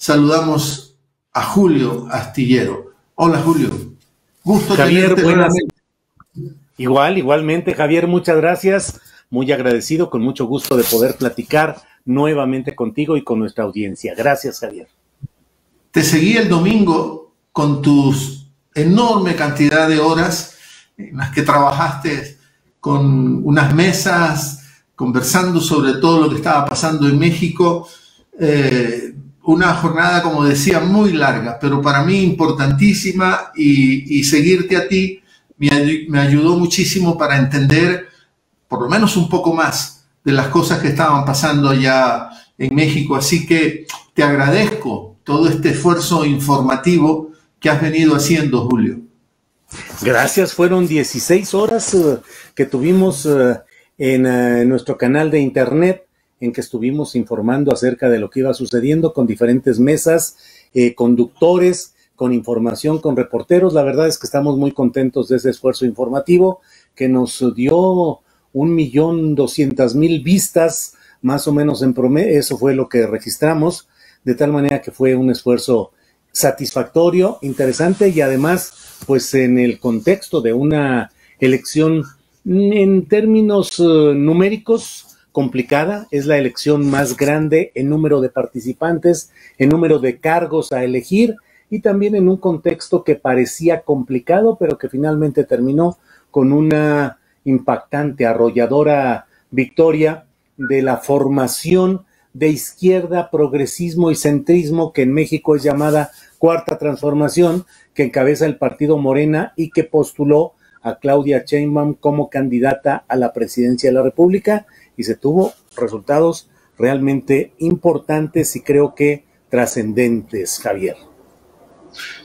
saludamos a Julio Astillero. Hola, Julio. Gusto Javier, tenerte nuevamente. Igualmente, Javier, muchas gracias. Muy agradecido, con mucho gusto de poder platicar nuevamente contigo y con nuestra audiencia. Gracias, Javier. Te seguí el domingo con tus enorme cantidad de horas en las que trabajaste con unas mesas, conversando sobre todo lo que estaba pasando en México. Una jornada, como decía, muy larga, pero para mí importantísima, y seguirte a ti me ayudó muchísimo para entender por lo menos un poco más de las cosas que estaban pasando allá en México. Así que te agradezco todo este esfuerzo informativo que has venido haciendo, Julio. Gracias, fueron 16 horas que tuvimos en nuestro canal de internet, en que estuvimos informando acerca de lo que iba sucediendo con diferentes mesas, conductores, con información, con reporteros. La verdad es que estamos muy contentos de ese esfuerzo informativo que nos dio 1.200.000 vistas, más o menos en promedio. Eso fue lo que registramos, de tal manera que fue un esfuerzo satisfactorio, interesante, y además, pues en el contexto de una elección en términos numéricos complicada. Es la elección más grande en número de participantes, en número de cargos a elegir, y también en un contexto que parecía complicado, pero que finalmente terminó con una impactante, arrolladora victoria de la formación de izquierda, progresismo y centrismo, que en México es llamada Cuarta Transformación, que encabeza el partido Morena y que postuló a Claudia Sheinbaum como candidata a la presidencia de la República, y se tuvo resultados realmente importantes y creo que trascendentes, Javier.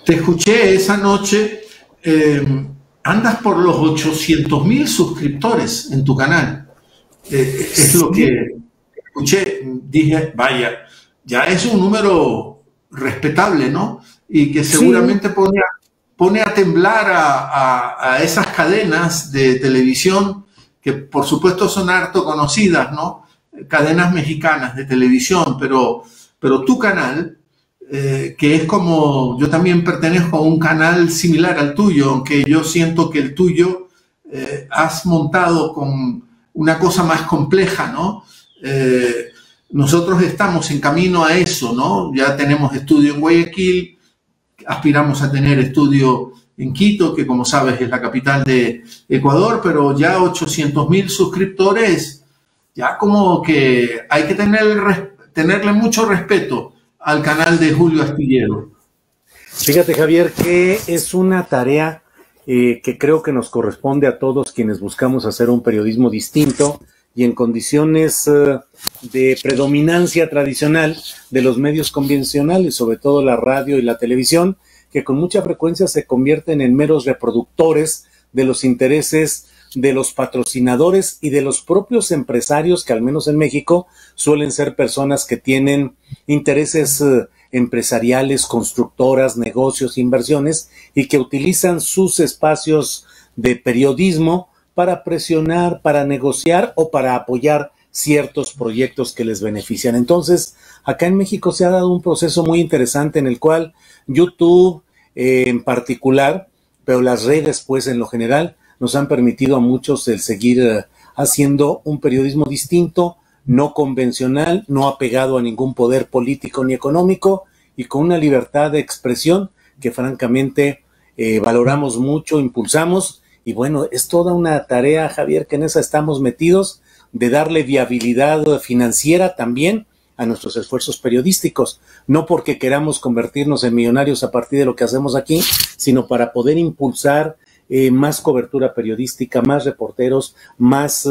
Te escuché esa noche, andas por los 800.000 suscriptores en tu canal. Es lo que escuché, dije, vaya, ya es un número respetable, ¿no? Y que seguramente pone a temblar a esas cadenas de televisión que por supuesto son harto conocidas, ¿no? Cadenas mexicanas de televisión, pero tu canal, que es como, yo también pertenezco a un canal similar al tuyo, aunque yo siento que el tuyo has montado con una cosa más compleja, ¿no? Nosotros estamos en camino a eso, ¿no? Ya tenemos estudio en Guayaquil, aspiramos a tener estudio en Quito, que como sabes es la capital de Ecuador, pero ya 800.000 suscriptores, ya como que hay que tenerle mucho respeto al canal de Julio Astillero. Fíjate, Javier, que es una tarea que creo que nos corresponde a todos quienes buscamos hacer un periodismo distinto y en condiciones de predominancia tradicional de los medios convencionales, sobre todo la radio y la televisión, que con mucha frecuencia se convierten en meros reproductores de los intereses de los patrocinadores y de los propios empresarios, que al menos en México suelen ser personas que tienen intereses empresariales, constructoras, negocios, inversiones, y que utilizan sus espacios de periodismo para presionar, para negociar o para apoyar ciertos proyectos que les benefician. Entonces, acá en México se ha dado un proceso muy interesante en el cual YouTube en particular, pero las redes pues en lo general, nos han permitido a muchos el seguir haciendo un periodismo distinto, no convencional, no apegado a ningún poder político ni económico, y con una libertad de expresión que francamente valoramos mucho, impulsamos, y bueno, es toda una tarea, Javier, que en esa estamos metidos, de darle viabilidad financiera también a nuestros esfuerzos periodísticos, no porque queramos convertirnos en millonarios a partir de lo que hacemos aquí, sino para poder impulsar más cobertura periodística, más reporteros, más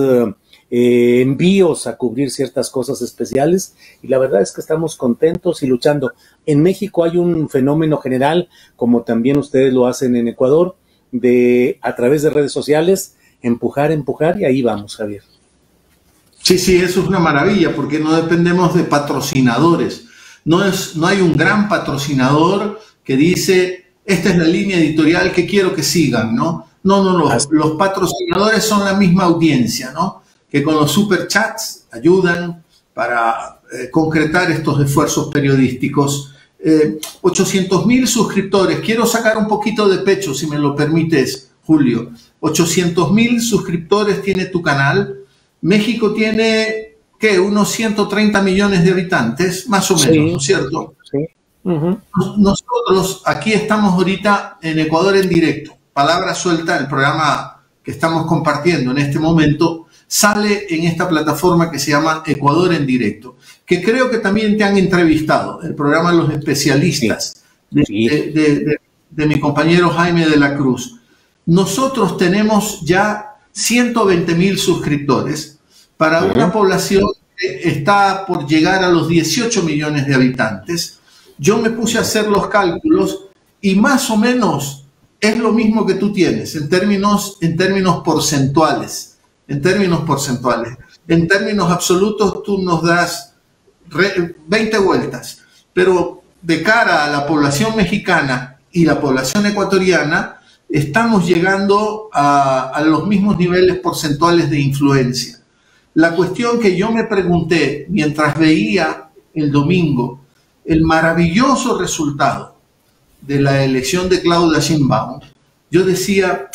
envíos a cubrir ciertas cosas especiales, y la verdad es que estamos contentos y luchando. En México hay un fenómeno general, como también ustedes lo hacen en Ecuador, de a través de redes sociales empujar, y ahí vamos, Javier. Sí, eso es una maravilla, porque no dependemos de patrocinadores. No hay un gran patrocinador que dice, esta es la línea editorial que quiero que sigan, ¿no? No. Los patrocinadores son la misma audiencia, ¿no? Que con los superchats ayudan para concretar estos esfuerzos periodísticos. 800.000 suscriptores. Quiero sacar un poquito de pecho, si me lo permites, Julio. 800.000 suscriptores tiene tu canal. México tiene, ¿qué? Unos 130 millones de habitantes, más o menos, Sí, ¿no es cierto? sí. Uh-huh. Nosotros aquí estamos ahorita en Ecuador en directo. Palabra suelta, el programa que estamos compartiendo en este momento sale en esta plataforma que se llama Ecuador en directo, que creo que también te han entrevistado, el programa Los Especialistas, Sí. de mi compañero Jaime de la Cruz. Nosotros tenemos ya 120.000 suscriptores para una población que está por llegar a los 18 millones de habitantes. Yo me puse a hacer los cálculos y más o menos es lo mismo que tú tienes en términos porcentuales. En términos porcentuales. En términos absolutos tú nos das 20 vueltas, pero de cara a la población mexicana y la población ecuatoriana estamos llegando a los mismos niveles porcentuales de influencia. La cuestión que yo me pregunté mientras veía el domingo el maravilloso resultado de la elección de Claudia Sheinbaum, yo decía,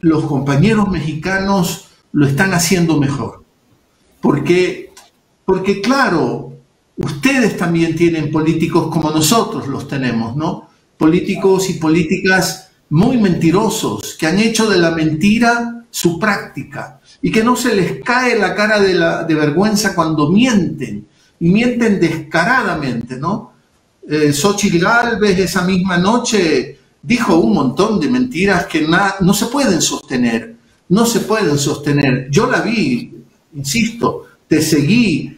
los compañeros mexicanos lo están haciendo mejor. Porque claro, ustedes también tienen políticos como nosotros los tenemos, ¿no? Políticos y políticas muy mentirosos, que han hecho de la mentira su práctica y que no se les cae la cara de vergüenza cuando mienten, y mienten descaradamente, ¿no? Xóchitl Gálvez esa misma noche dijo un montón de mentiras que no se pueden sostener. No se pueden sostener. Yo la vi, insisto, te seguí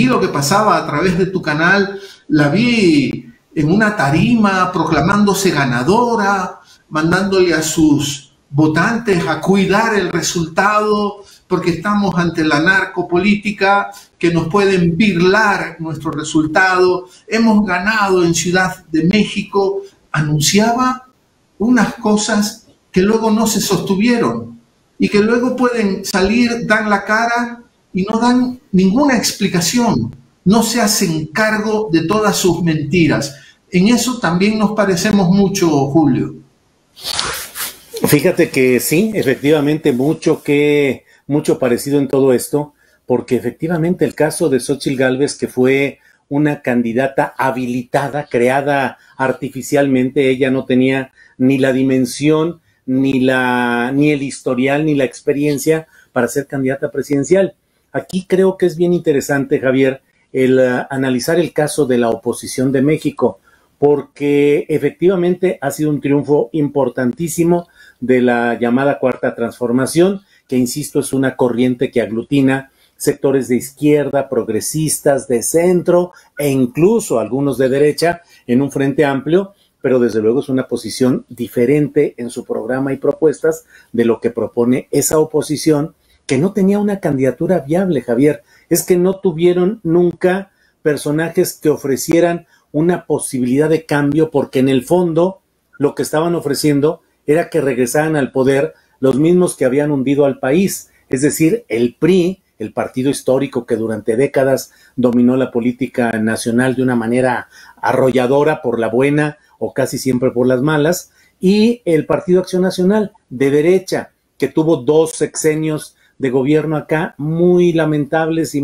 lo que pasaba a través de tu canal, la vi en una tarima proclamándose ganadora, mandándole a sus votantes a cuidar el resultado porque estamos ante la narcopolítica que nos pueden birlar nuestro resultado. Hemos ganado en Ciudad de México. Anunciaba unas cosas que luego no se sostuvieron y que luego pueden salir, dan la cara y no dan ninguna explicación, no se hacen cargo de todas sus mentiras. En eso también nos parecemos mucho, Julio. Fíjate que sí, efectivamente, mucho parecido en todo esto, porque efectivamente el caso de Xóchitl Gálvez, que fue una candidata habilitada, creada artificialmente, ella no tenía ni la dimensión, ni el historial, ni la experiencia para ser candidata presidencial. Aquí creo que es bien interesante, Javier, el analizar el caso de la oposición de México, porque efectivamente ha sido un triunfo importantísimo de la llamada Cuarta Transformación, que insisto es una corriente que aglutina sectores de izquierda, progresistas, de centro e incluso algunos de derecha en un frente amplio, pero desde luego es una posición diferente en su programa y propuestas de lo que propone esa oposición, que no tenía una candidatura viable, Javier. Es que no tuvieron nunca personajes que ofrecieran una posibilidad de cambio, porque en el fondo lo que estaban ofreciendo era que regresaran al poder los mismos que habían hundido al país, es decir, el PRI, el partido histórico que durante décadas dominó la política nacional de una manera arrolladora por la buena o casi siempre por las malas, y el Partido Acción Nacional de derecha, que tuvo 2 sexenios de gobierno acá muy lamentables y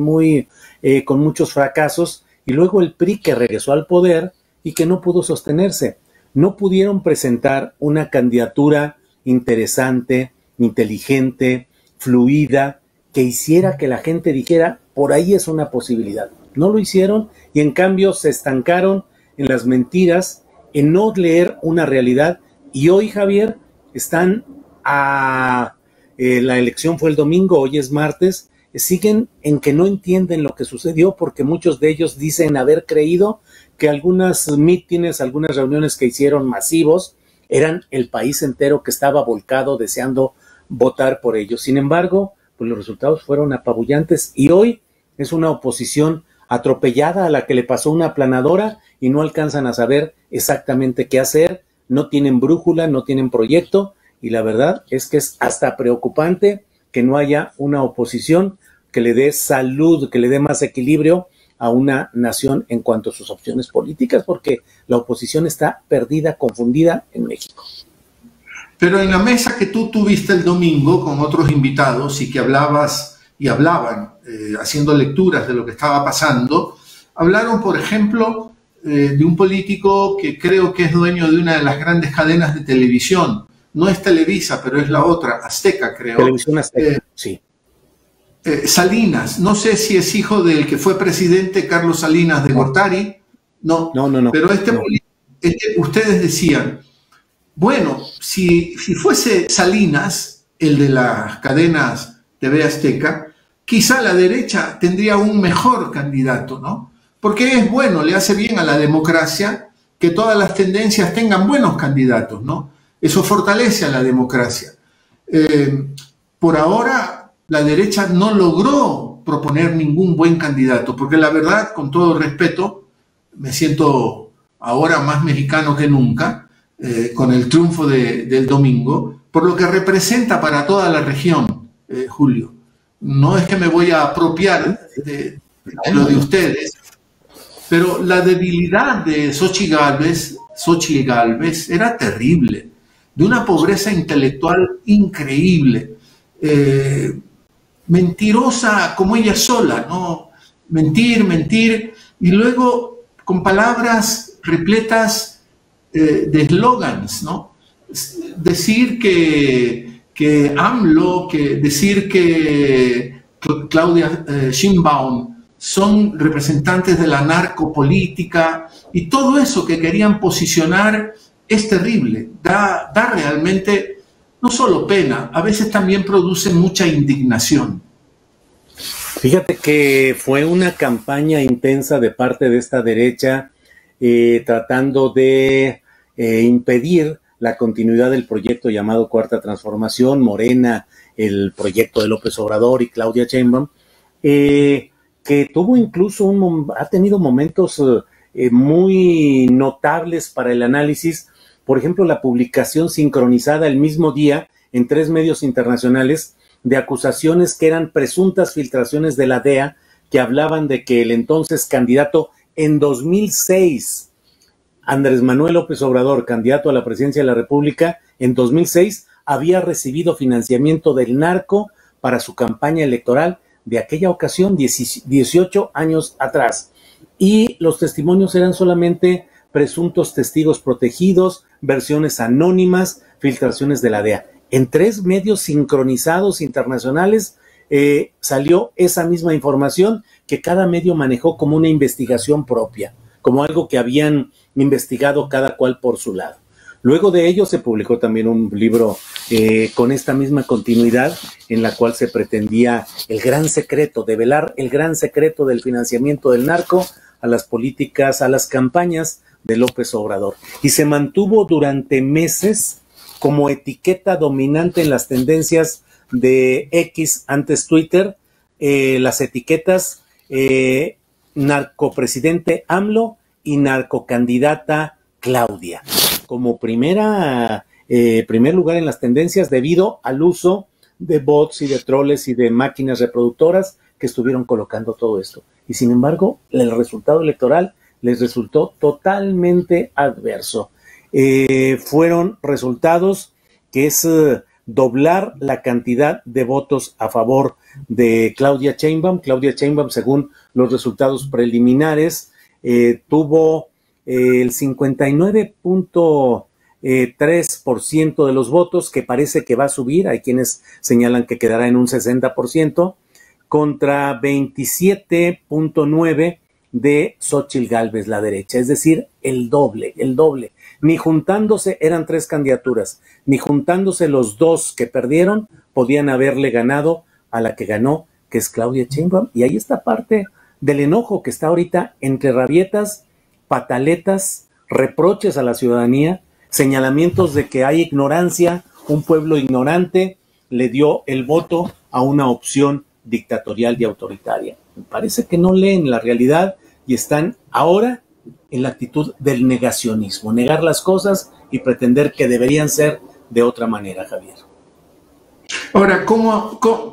con muchos fracasos, y luego el PRI que regresó al poder y que no pudo sostenerse. No pudieron presentar una candidatura interesante, inteligente, fluida, que hiciera que la gente dijera, por ahí es una posibilidad. No lo hicieron y en cambio se estancaron en las mentiras, en no leer una realidad, y hoy, Javier, están la elección fue el domingo, hoy es martes, siguen en que no entienden lo que sucedió, porque muchos de ellos dicen haber creído que algunas mítines, algunas reuniones que hicieron masivos, eran el país entero que estaba volcado deseando votar por ellos. Sin embargo, pues los resultados fueron apabullantes y hoy es una oposición atropellada a la que le pasó una aplanadora y no alcanzan a saber exactamente qué hacer, no tienen brújula, no tienen proyecto, y la verdad es que es hasta preocupante que no haya una oposición que le dé salud, que le dé más equilibrio a una nación en cuanto a sus opciones políticas, porque la oposición está perdida, confundida en México. Pero en la mesa que tú tuviste el domingo con otros invitados y que hablabas y hablaban, haciendo lecturas de lo que estaba pasando, hablaron, por ejemplo, de un político que creo que es dueño de una de las grandes cadenas de televisión. No es Televisa, pero es la otra, Azteca, creo. Televisión Azteca, sí. Salinas, no sé si es hijo del que fue presidente Carlos Salinas de Gortari, no. Pero ustedes decían, bueno, si fuese Salinas, el de las cadenas TV Azteca, quizá la derecha tendría un mejor candidato, ¿no? Porque es bueno, le hace bien a la democracia que todas las tendencias tengan buenos candidatos, ¿no? Eso fortalece a la democracia. Por ahora, la derecha no logró proponer ningún buen candidato, porque la verdad, con todo respeto, me siento ahora más mexicano que nunca, con el triunfo del domingo, por lo que representa para toda la región, Julio. No es que me voy a apropiar de lo de ustedes, pero la debilidad de Xochitl Gálvez era terrible, de una pobreza intelectual increíble, mentirosa como ella sola, ¿no? Mentir, y luego con palabras repletas de eslogans, ¿no? Decir que AMLO, decir que Claudia Sheinbaum son representantes de la narcopolítica, y todo eso que querían posicionar es terrible, da realmente no solo pena, a veces también produce mucha indignación. Fíjate que fue una campaña intensa de parte de esta derecha tratando de impedir la continuidad del proyecto llamado Cuarta Transformación, Morena, el proyecto de López Obrador y Claudia Sheinbaum, que tuvo incluso ha tenido momentos muy notables para el análisis. Por ejemplo, la publicación sincronizada el mismo día en 3 medios internacionales de acusaciones que eran presuntas filtraciones de la DEA, que hablaban de que el entonces candidato en 2006, Andrés Manuel López Obrador, candidato a la presidencia de la República, en 2006 había recibido financiamiento del narco para su campaña electoral de aquella ocasión, 18 años atrás. Y los testimonios eran solamente presuntos testigos protegidos, versiones anónimas, filtraciones de la DEA. En 3 medios sincronizados internacionales salió esa misma información que cada medio manejó como una investigación propia, como algo que habían investigado cada cual por su lado. Luego de ello se publicó también un libro con esta misma continuidad, en la cual se pretendía el gran secreto, develar el gran secreto del financiamiento del narco a las políticas, a las campañas de López Obrador. Y se mantuvo durante meses como etiqueta dominante en las tendencias de X, antes Twitter, las etiquetas narcopresidente AMLO y narcocandidata Claudia, como primer lugar en las tendencias debido al uso de bots y de troles y de máquinas reproductoras que estuvieron colocando todo esto. Y sin embargo, el resultado electoral les resultó totalmente adverso. Fueron resultados que es doblar la cantidad de votos a favor de Claudia Sheinbaum. Claudia Sheinbaum, según los resultados preliminares, tuvo el 59.3% de los votos, que parece que va a subir. Hay quienes señalan que quedará en un 60%, contra 27.9% de Xochitl Gálvez, la derecha, es decir, el doble. Ni juntándose, eran 3 candidaturas, ni juntándose los 2 que perdieron, podían haberle ganado a la que ganó, que es Claudia Sheinbaum. Y ahí está parte del enojo que está ahorita entre rabietas, pataletas, reproches a la ciudadanía, señalamientos de que hay ignorancia, un pueblo ignorante le dio el voto a una opción dictatorial y autoritaria. Me parece que no leen la realidad y están ahora en la actitud del negacionismo, negar las cosas y pretender que deberían ser de otra manera, Javier. Ahora,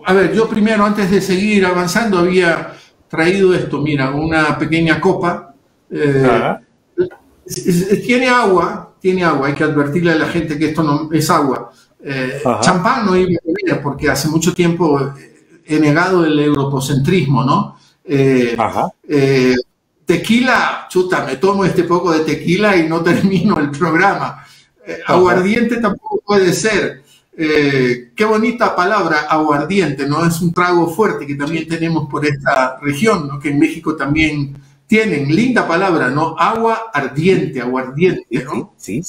a ver, yo primero, antes de seguir avanzando, había traído esto, mira, una pequeña copa. Tiene agua, hay que advertirle a la gente que esto no es agua. Champán no iba a beber porque hace mucho tiempo he negado el europocentrismo, ¿no? Tequila, chuta, me tomo este poco de tequila y no termino el programa. Aguardiente tampoco puede ser. Qué bonita palabra, aguardiente, ¿no? Es un trago fuerte que también tenemos por esta región, ¿no? Que en México también tienen. Linda palabra, ¿no? Agua ardiente, aguardiente, ¿no? Sí.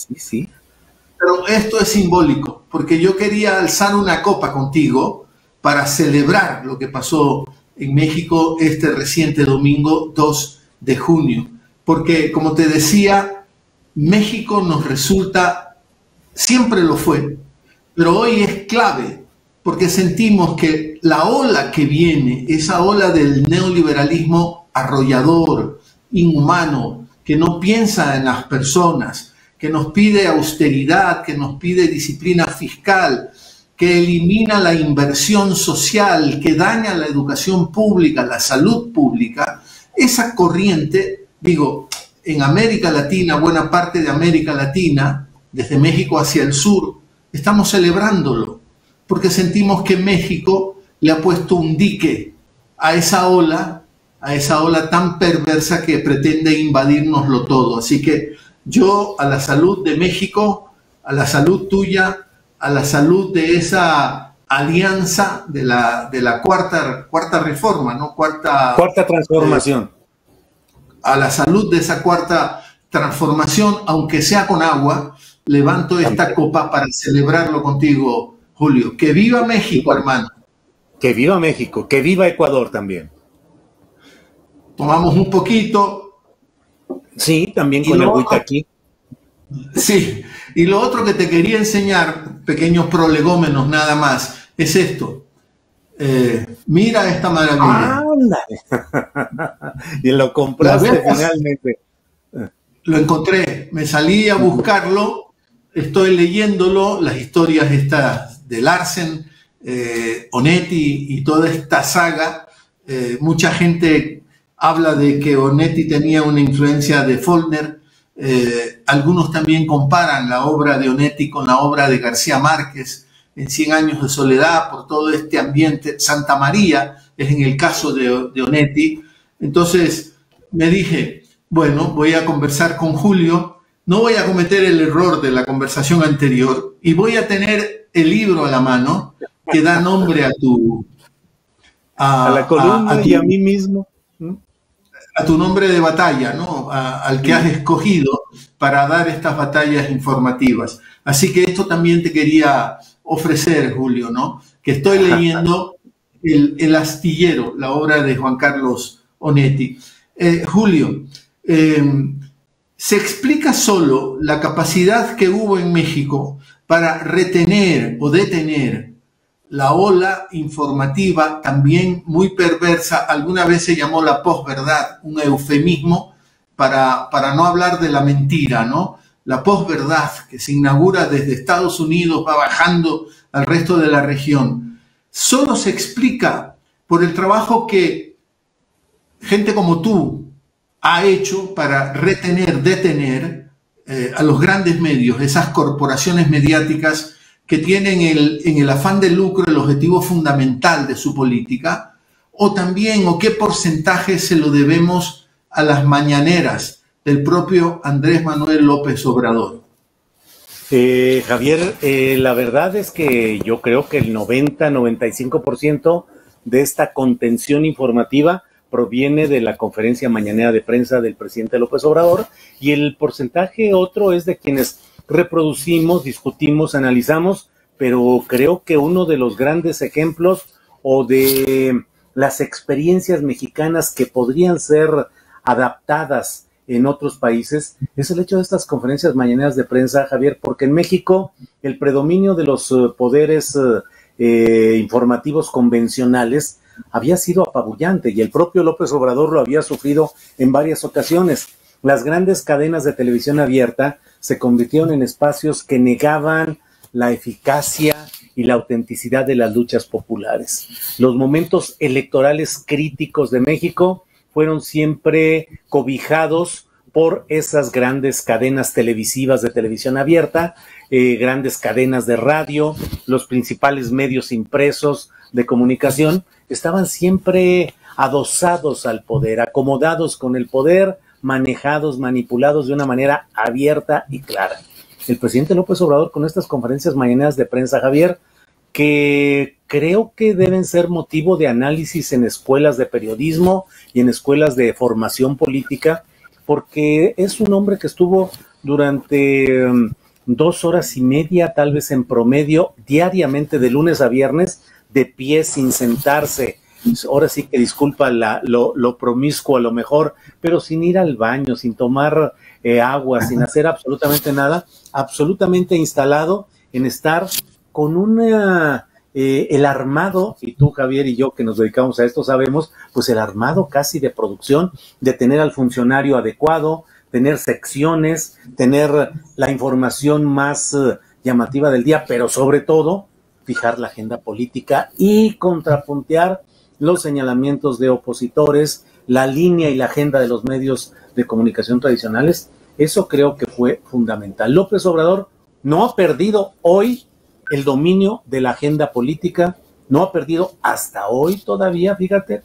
Pero esto es simbólico, porque yo quería alzar una copa contigo para celebrar lo que pasó en México este reciente domingo 2 de junio. Porque, como te decía, México nos resulta, siempre lo fue, pero hoy es clave, porque sentimos que la ola que viene, esa ola del neoliberalismo arrollador, inhumano, que no piensa en las personas, que nos pide austeridad, que nos pide disciplina fiscal, que elimina la inversión social, que daña la educación pública, la salud pública, esa corriente, digo, en América Latina, buena parte de América Latina, desde México hacia el sur, estamos celebrándolo, porque sentimos que México le ha puesto un dique a esa ola tan perversa que pretende invadírnoslo todo. Así que yo, a la salud de México, a la salud tuya, a la salud de esa alianza de la cuarta reforma, ¿no? Cuarta transformación. A la salud de esa cuarta transformación, aunque sea con agua, levanto esta copa para celebrarlo contigo, Julio. ¡Que viva México, hermano! Que viva México, que viva Ecuador también. Tomamos un poquito. Sí, también con agüita aquí. Sí, y lo otro que te quería enseñar, pequeños prolegómenos nada más, es esto. Mira esta maravilla. Y lo compraste finalmente. Lo encontré, me salí a buscarlo, estoy leyéndolo, las historias estas de Larsen, Onetti y toda esta saga. Mucha gente habla de que Onetti tenía una influencia de Faulkner. Algunos también comparan la obra de Onetti con la obra de García Márquez en 100 años de soledad, por todo este ambiente. Santa María es en el caso de Onetti. Entonces me dije, bueno, voy a conversar con Julio, no voy a cometer el error de la conversación anterior y voy a tener el libro a la mano que da nombre a la columna y a mí mismo. A tu nombre de batalla, ¿no? Al que has escogido para dar estas batallas informativas. Así que esto también te quería ofrecer, Julio, ¿no? Que estoy leyendo El Astillero, la obra de Juan Carlos Onetti. Julio, ¿se explica solo la capacidad que hubo en México para retener o detener la ola informativa también muy perversa? Alguna vez se llamó la posverdad, un eufemismo para no hablar de la mentira, ¿no? La posverdad que se inaugura desde Estados Unidos, va bajando al resto de la región. Solo se explica por el trabajo que gente como tú ha hecho para retener, detener a los grandes medios, esas corporaciones mediáticas que tienen en el afán de lucro el objetivo fundamental de su política, o también, o qué porcentaje se lo debemos a las mañaneras del propio Andrés Manuel López Obrador. Javier, la verdad es que yo creo que el 90-95% de esta contención informativa proviene de la conferencia mañanera de prensa del presidente López Obrador, y el porcentaje otro es de quienes reproducimos, discutimos, analizamos, pero creo que uno de los grandes ejemplos o de las experiencias mexicanas que podrían ser adaptadas en otros países es el hecho de estas conferencias mañaneras de prensa, Javier, porque en México el predominio de los poderes informativos convencionales había sido apabullante y el propio López Obrador lo había sufrido en varias ocasiones. Las grandes cadenas de televisión abierta se convirtieron en espacios que negaban la eficacia y la autenticidad de las luchas populares. Los momentos electorales críticos de México fueron siempre cobijados por esas grandes cadenas televisivas de televisión abierta, grandes cadenas de radio, los principales medios impresos de comunicación, estaban siempre adosados al poder, acomodados con el poder, manejados, manipulados de una manera abierta y clara. El presidente López Obrador, con estas conferencias mañaneras de prensa, Javier, que creo que deben ser motivo de análisis en escuelas de periodismo y en escuelas de formación política, porque es un hombre que estuvo durante 2 horas y media, tal vez en promedio, diariamente de lunes a viernes, de pie, sin sentarse. Ahora sí que disculpa lo promiscuo a lo mejor, pero sin ir al baño, sin tomar agua, sin hacer absolutamente nada, absolutamente instalado en estar con el armado, y tú, Javier, y yo que nos dedicamos a esto sabemos, pues el armado casi de producción, de tener al funcionario adecuado, tener secciones, tener la información más llamativa del día, pero sobre todo fijar la agenda política y contrapuntear los señalamientos de opositores, la línea y la agenda de los medios de comunicación tradicionales. Eso creo que fue fundamental. López Obrador no ha perdido hoy el dominio de la agenda política, no ha perdido hasta hoy todavía, fíjate,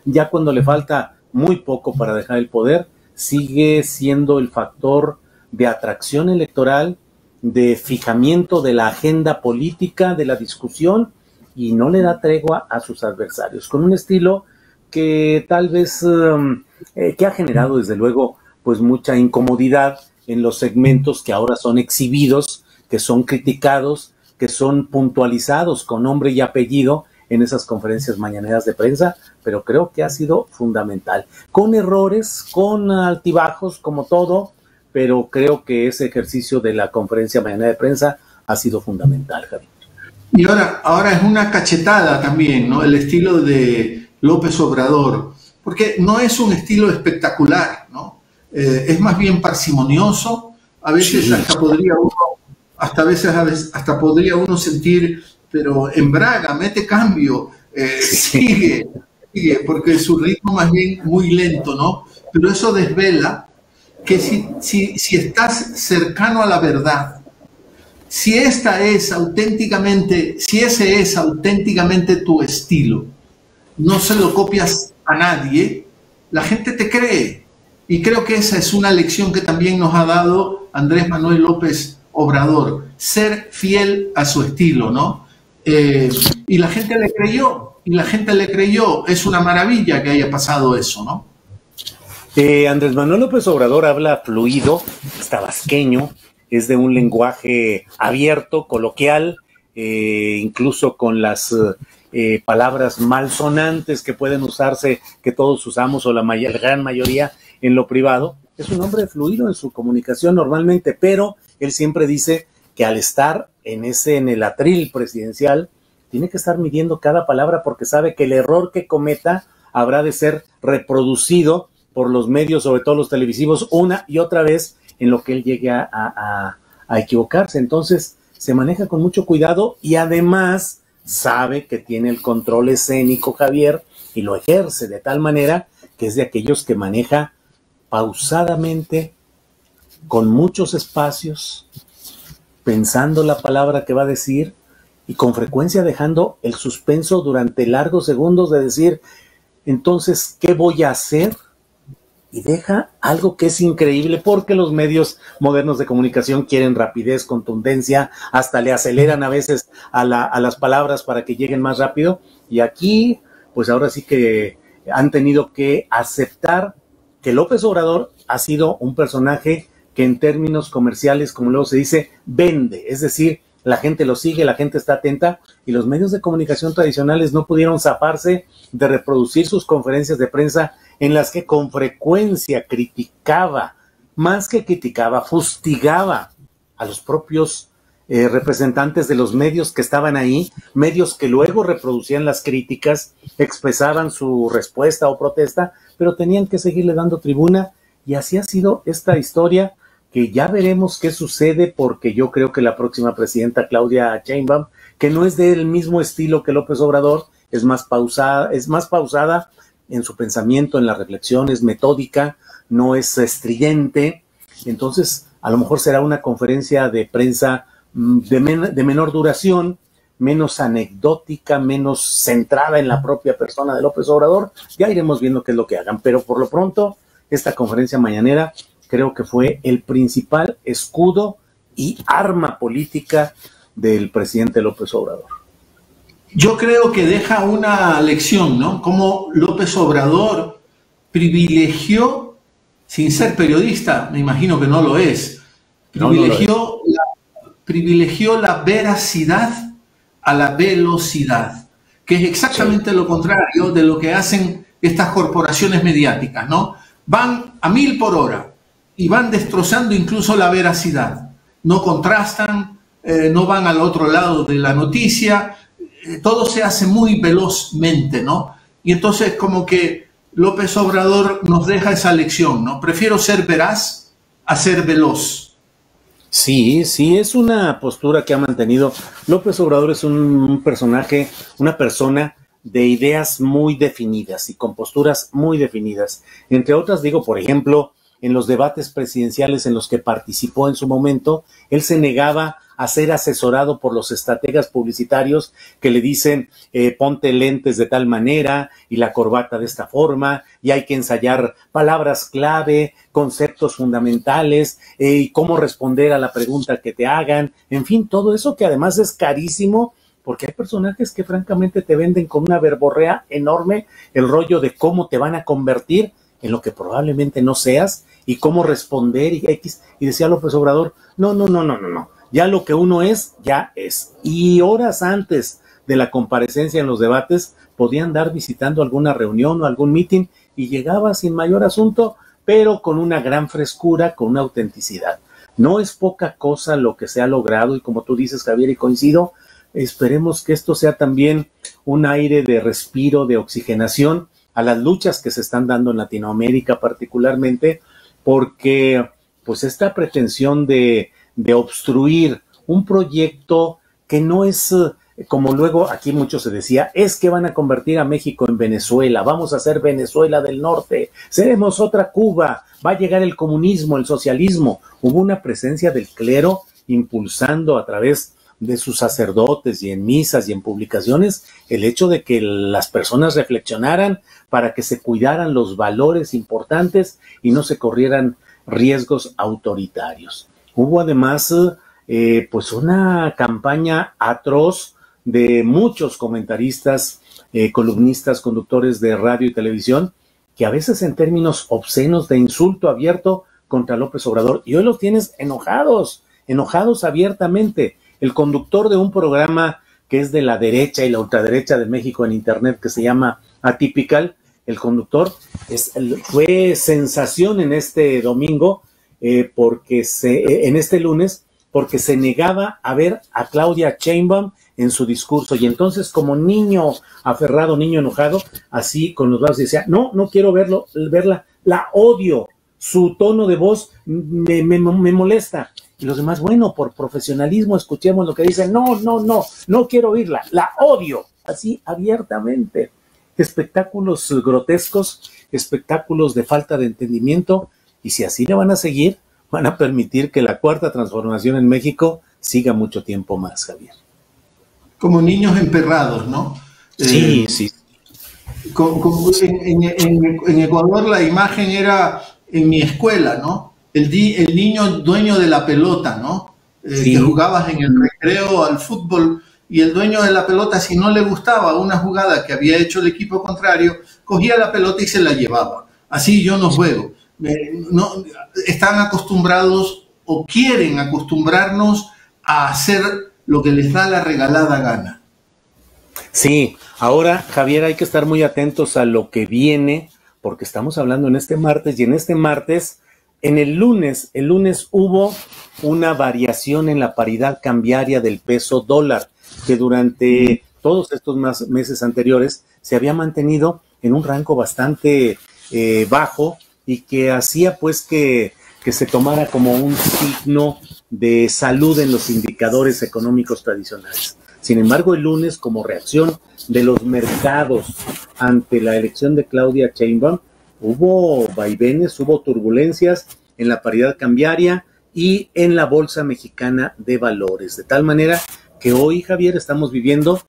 ya cuando le falta muy poco para dejar el poder, sigue siendo el factor de atracción electoral, de fijamiento de la agenda política, de la discusión, y no le da tregua a sus adversarios, con un estilo que tal vez, que ha generado desde luego pues mucha incomodidad en los segmentos que ahora son exhibidos, que son criticados, que son puntualizados con nombre y apellido en esas conferencias mañaneras de prensa, pero creo que ha sido fundamental, con errores, con altibajos, como todo, pero creo que ese ejercicio de la conferencia mañanera de prensa ha sido fundamental, Javier. Y ahora es una cachetada también, ¿no? El estilo de López Obrador, porque no es un estilo espectacular, ¿no? Es más bien parsimonioso, a veces sí. hasta podría uno sentir, pero embraga, mete cambio, sigue, porque su ritmo más bien muy lento, ¿no? Pero eso desvela que si estás cercano a la verdad, si ese es auténticamente tu estilo, no se lo copias a nadie, la gente te cree. Y creo que esa es una lección que también nos ha dado Andrés Manuel López Obrador, ser fiel a su estilo, ¿no? Y la gente le creyó, es una maravilla que haya pasado eso, ¿no? Andrés Manuel López Obrador habla fluido, es tabasqueño, es de un lenguaje abierto, coloquial, incluso con las palabras malsonantes que pueden usarse, que todos usamos, o la gran mayoría en lo privado. Es un hombre fluido en su comunicación normalmente, pero él siempre dice que al estar en el atril presidencial, tiene que estar midiendo cada palabra porque sabe que el error que cometa habrá de ser reproducido por los medios, sobre todo los televisivos, una y otra vez en lo que él llegue a equivocarse. Entonces se maneja con mucho cuidado y además sabe que tiene el control escénico, Javier, y lo ejerce de tal manera que es de aquellos que maneja pausadamente, con muchos espacios, pensando la palabra que va a decir y con frecuencia dejando el suspenso durante largos segundos de decir, entonces, ¿qué voy a hacer? Y deja algo que es increíble porque los medios modernos de comunicación quieren rapidez, contundencia, hasta le aceleran a veces a las palabras para que lleguen más rápido. Y aquí, pues ahora sí que han tenido que aceptar que López Obrador ha sido un personaje que en términos comerciales, como luego se dice, vende. Es decir, la gente lo sigue, la gente está atenta y los medios de comunicación tradicionales no pudieron zafarse de reproducir sus conferencias de prensa en las que con frecuencia criticaba, más que criticaba, fustigaba a los propios representantes de los medios que estaban ahí, medios que luego reproducían las críticas, expresaban su respuesta o protesta, pero tenían que seguirle dando tribuna, y así ha sido esta historia, que ya veremos qué sucede, porque yo creo que la próxima presidenta, Claudia Sheinbaum, que no es del mismo estilo que López Obrador, es más pausada en su pensamiento, en la reflexión, es metódica, no es estridente. Entonces, a lo mejor será una conferencia de prensa de menor duración, menos anecdótica, menos centrada en la propia persona de López Obrador. Ya iremos viendo qué es lo que hagan, pero por lo pronto, esta conferencia mañanera creo que fue el principal escudo y arma política del presidente López Obrador. Yo creo que deja una lección, ¿no? Cómo López Obrador privilegió, sin ser periodista, me imagino que no lo es, privilegió la veracidad a la velocidad, que es exactamente lo contrario de lo que hacen estas corporaciones mediáticas, ¿no? Van a 1000 por hora y van destrozando incluso la veracidad. No contrastan, no van al otro lado de la noticia, todo se hace muy velozmente, ¿no? Y entonces como que López Obrador nos deja esa lección, ¿no? Prefiero ser veraz a ser veloz. Sí, sí, es una postura que ha mantenido. López Obrador es un personaje, una persona de ideas muy definidas y con posturas muy definidas. Entre otras, digo, por ejemplo, en los debates presidenciales en los que participó en su momento, él se negaba a ser asesorado por los estrategas publicitarios que le dicen ponte lentes de tal manera y la corbata de esta forma y hay que ensayar palabras clave, conceptos fundamentales y cómo responder a la pregunta que te hagan, en fin, todo eso que además es carísimo porque hay personajes que francamente te venden con una verborrea enorme el rollo de cómo te van a convertir en lo que probablemente no seas y cómo responder y X. Y decía López Obrador, no. Ya lo que uno es, ya es. Y horas antes de la comparecencia en los debates, podía andar visitando alguna reunión o algún meeting y llegaba sin mayor asunto, pero con una gran frescura, con una autenticidad. No es poca cosa lo que se ha logrado y como tú dices, Javier, y coincido, esperemos que esto sea también un aire de respiro, de oxigenación a las luchas que se están dando en Latinoamérica particularmente, porque pues esta pretensión de obstruir un proyecto que no es, como luego aquí mucho se decía, es que van a convertir a México en Venezuela, vamos a ser Venezuela del Norte, seremos otra Cuba, va a llegar el comunismo, el socialismo. Hubo una presencia del clero impulsando a través de sus sacerdotes y en misas y en publicaciones el hecho de que las personas reflexionaran para que se cuidaran los valores importantes y no se corrieran riesgos autoritarios. Hubo además pues una campaña atroz de muchos comentaristas, columnistas, conductores de radio y televisión, que a veces en términos obscenos de insulto abierto contra López Obrador. Y hoy los tienes enojados abiertamente. El conductor de un programa que es de la derecha y la ultraderecha de México en Internet, que se llama Atypical, el conductor fue sensación en este domingo, en este lunes, porque se negaba a ver a Claudia Sheinbaum en su discurso, y entonces como niño aferrado, niño enojado, así con los brazos decía, no quiero verla, la odio, su tono de voz me molesta, y los demás, bueno, por profesionalismo escuchemos lo que dicen, no quiero oírla, la odio, así abiertamente. Espectáculos grotescos, espectáculos de falta de entendimiento. Y si así le van a seguir, van a permitir que la cuarta transformación en México siga mucho tiempo más, Javier. Como niños emperrados, ¿no? Sí. En Ecuador la imagen era en mi escuela, ¿no? El niño dueño de la pelota, ¿no? Que jugabas en el recreo al fútbol y el dueño de la pelota, si no le gustaba una jugada que había hecho el equipo contrario, cogía la pelota y se la llevaba. Así yo no juego. No, están acostumbrados o quieren acostumbrarnos a hacer lo que les da la regalada gana. Sí, ahora, Javier, hay que estar muy atentos a lo que viene, porque estamos hablando en este martes, y en este martes, el lunes hubo una variación en la paridad cambiaria del peso dólar, que durante todos estos meses anteriores se había mantenido en un rango bastante bajo, y que hacía pues que se tomara como un signo de salud en los indicadores económicos tradicionales. Sin embargo, el lunes, como reacción de los mercados ante la elección de Claudia Sheinbaum, hubo vaivenes, hubo turbulencias en la paridad cambiaria y en la Bolsa Mexicana de Valores, de tal manera que hoy, Javier, estamos viviendo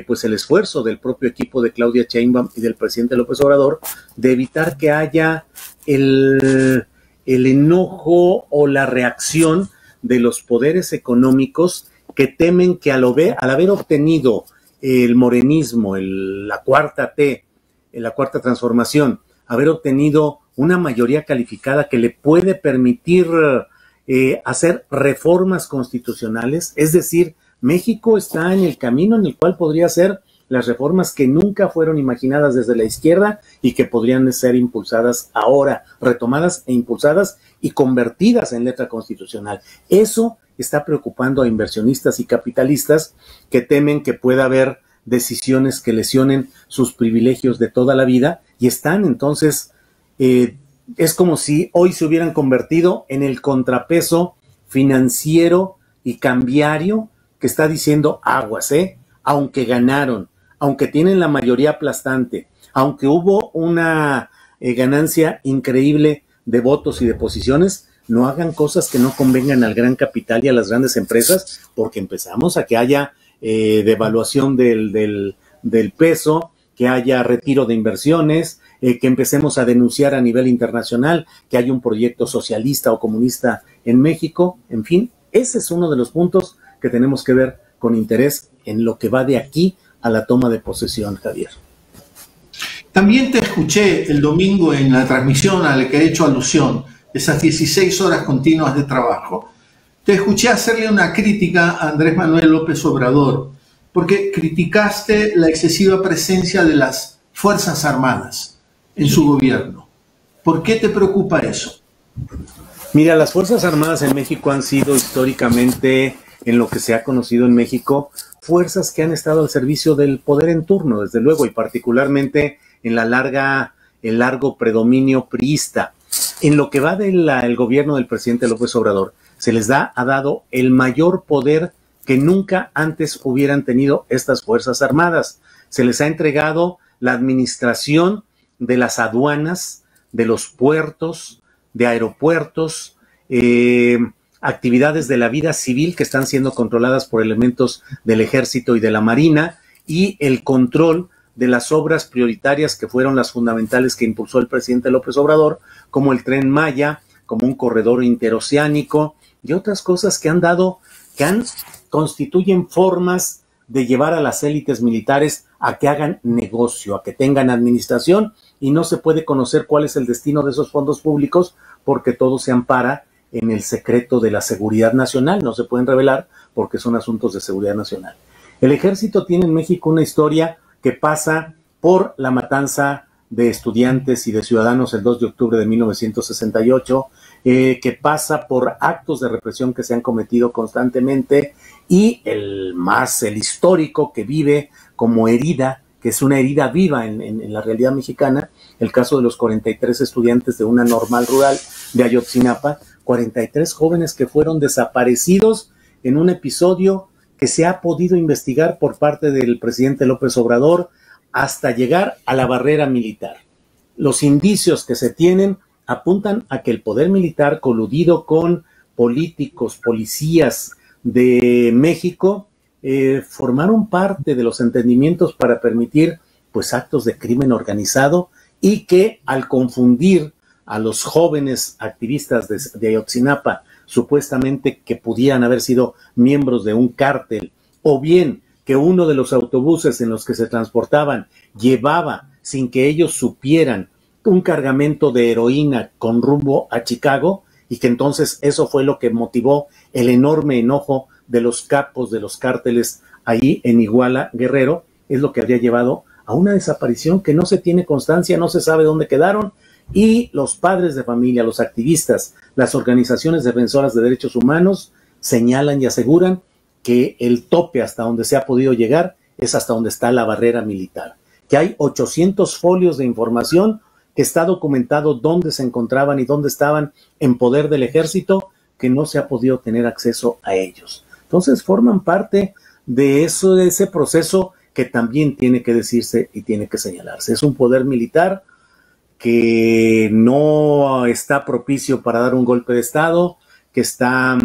pues el esfuerzo del propio equipo de Claudia Sheinbaum y del presidente López Obrador de evitar que haya el enojo o la reacción de los poderes económicos que temen que al haber obtenido el morenismo, la cuarta T, la cuarta transformación, haber obtenido una mayoría calificada que le puede permitir hacer reformas constitucionales, es decir, México está en el camino en el cual podría hacer las reformas que nunca fueron imaginadas desde la izquierda y que podrían ser impulsadas ahora, retomadas e impulsadas y convertidas en letra constitucional. Eso está preocupando a inversionistas y capitalistas que temen que pueda haber decisiones que lesionen sus privilegios de toda la vida y están entonces, es como si hoy se hubieran convertido en el contrapeso financiero y cambiario que está diciendo aguas, aunque ganaron, aunque tienen la mayoría aplastante, aunque hubo una ganancia increíble de votos y de posiciones, no hagan cosas que no convengan al gran capital y a las grandes empresas, porque empezamos a que haya devaluación del peso, que haya retiro de inversiones, que empecemos a denunciar a nivel internacional que hay un proyecto socialista o comunista en México. En fin, ese es uno de los puntos que tenemos que ver con interés en lo que va de aquí a la toma de posesión, Javier. También te escuché el domingo en la transmisión a la que he hecho alusión, esas 16 horas continuas de trabajo. Te escuché hacerle una crítica a Andrés Manuel López Obrador, porque criticaste la excesiva presencia de las Fuerzas Armadas en su gobierno. ¿Por qué te preocupa eso? Mira, las Fuerzas Armadas en México han sido históricamente, en lo que se ha conocido en México, fuerzas que han estado al servicio del poder en turno, desde luego, y particularmente en el largo predominio priista. En lo que va del gobierno del presidente López Obrador, se les ha dado el mayor poder que nunca antes hubieran tenido estas Fuerzas Armadas. Se les ha entregado la administración de las aduanas, de los puertos, de aeropuertos, actividades de la vida civil que están siendo controladas por elementos del Ejército y de la Marina, y el control de las obras prioritarias que fueron las fundamentales que impulsó el presidente López Obrador, como el Tren Maya, como un corredor interoceánico y otras cosas que constituyen formas de llevar a las élites militares a que hagan negocio, a que tengan administración, y no se puede conocer cuál es el destino de esos fondos públicos porque todo se ampara en el secreto de la seguridad nacional, no se pueden revelar porque son asuntos de seguridad nacional. El Ejército tiene en México una historia que pasa por la matanza de estudiantes y de ciudadanos el 2 de octubre de 1968, que pasa por actos de represión que se han cometido constantemente, y el histórico que vive como herida, que es una herida viva en la realidad mexicana, el caso de los 43 estudiantes de una normal rural de Ayotzinapa, 43 jóvenes que fueron desaparecidos en un episodio que se ha podido investigar por parte del presidente López Obrador hasta llegar a la barrera militar. Los indicios que se tienen apuntan a que el poder militar, coludido con políticos, policías de México, formaron parte de los entendimientos para permitir pues actos de crimen organizado, y que al confundir a los jóvenes activistas de Ayotzinapa, supuestamente que pudieran haber sido miembros de un cártel, o bien que uno de los autobuses en los que se transportaban llevaba, sin que ellos supieran, un cargamento de heroína con rumbo a Chicago, y que entonces eso fue lo que motivó el enorme enojo de los capos de los cárteles ahí en Iguala, Guerrero, es lo que habría llevado a una desaparición que no se tiene constancia, no se sabe dónde quedaron, y los padres de familia, los activistas, las organizaciones defensoras de derechos humanos señalan y aseguran que el tope hasta donde se ha podido llegar es hasta donde está la barrera militar, que hay 800 folios de información que está documentado dónde se encontraban y dónde estaban en poder del ejército, que no se ha podido tener acceso a ellos. Entonces forman parte de eso, de ese proceso que también tiene que decirse y tiene que señalarse. Es un poder militar que no está propicio para dar un golpe de Estado, que está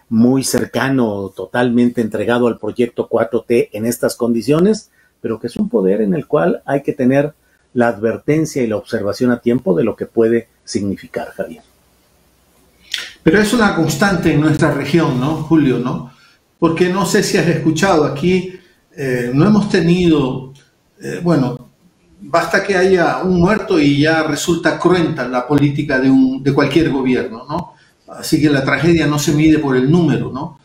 muy cercano, totalmente entregado al proyecto 4T en estas condiciones, pero que es un poder en el cual hay que tener la advertencia y la observación a tiempo de lo que puede significar, Javier. Pero es una constante en nuestra región, ¿no, Julio? ¿No? Porque no sé si has escuchado aquí, no hemos tenido, bueno, basta que haya un muerto y ya resulta cruenta la política de cualquier gobierno, ¿no? Así que la tragedia no se mide por el número, ¿no?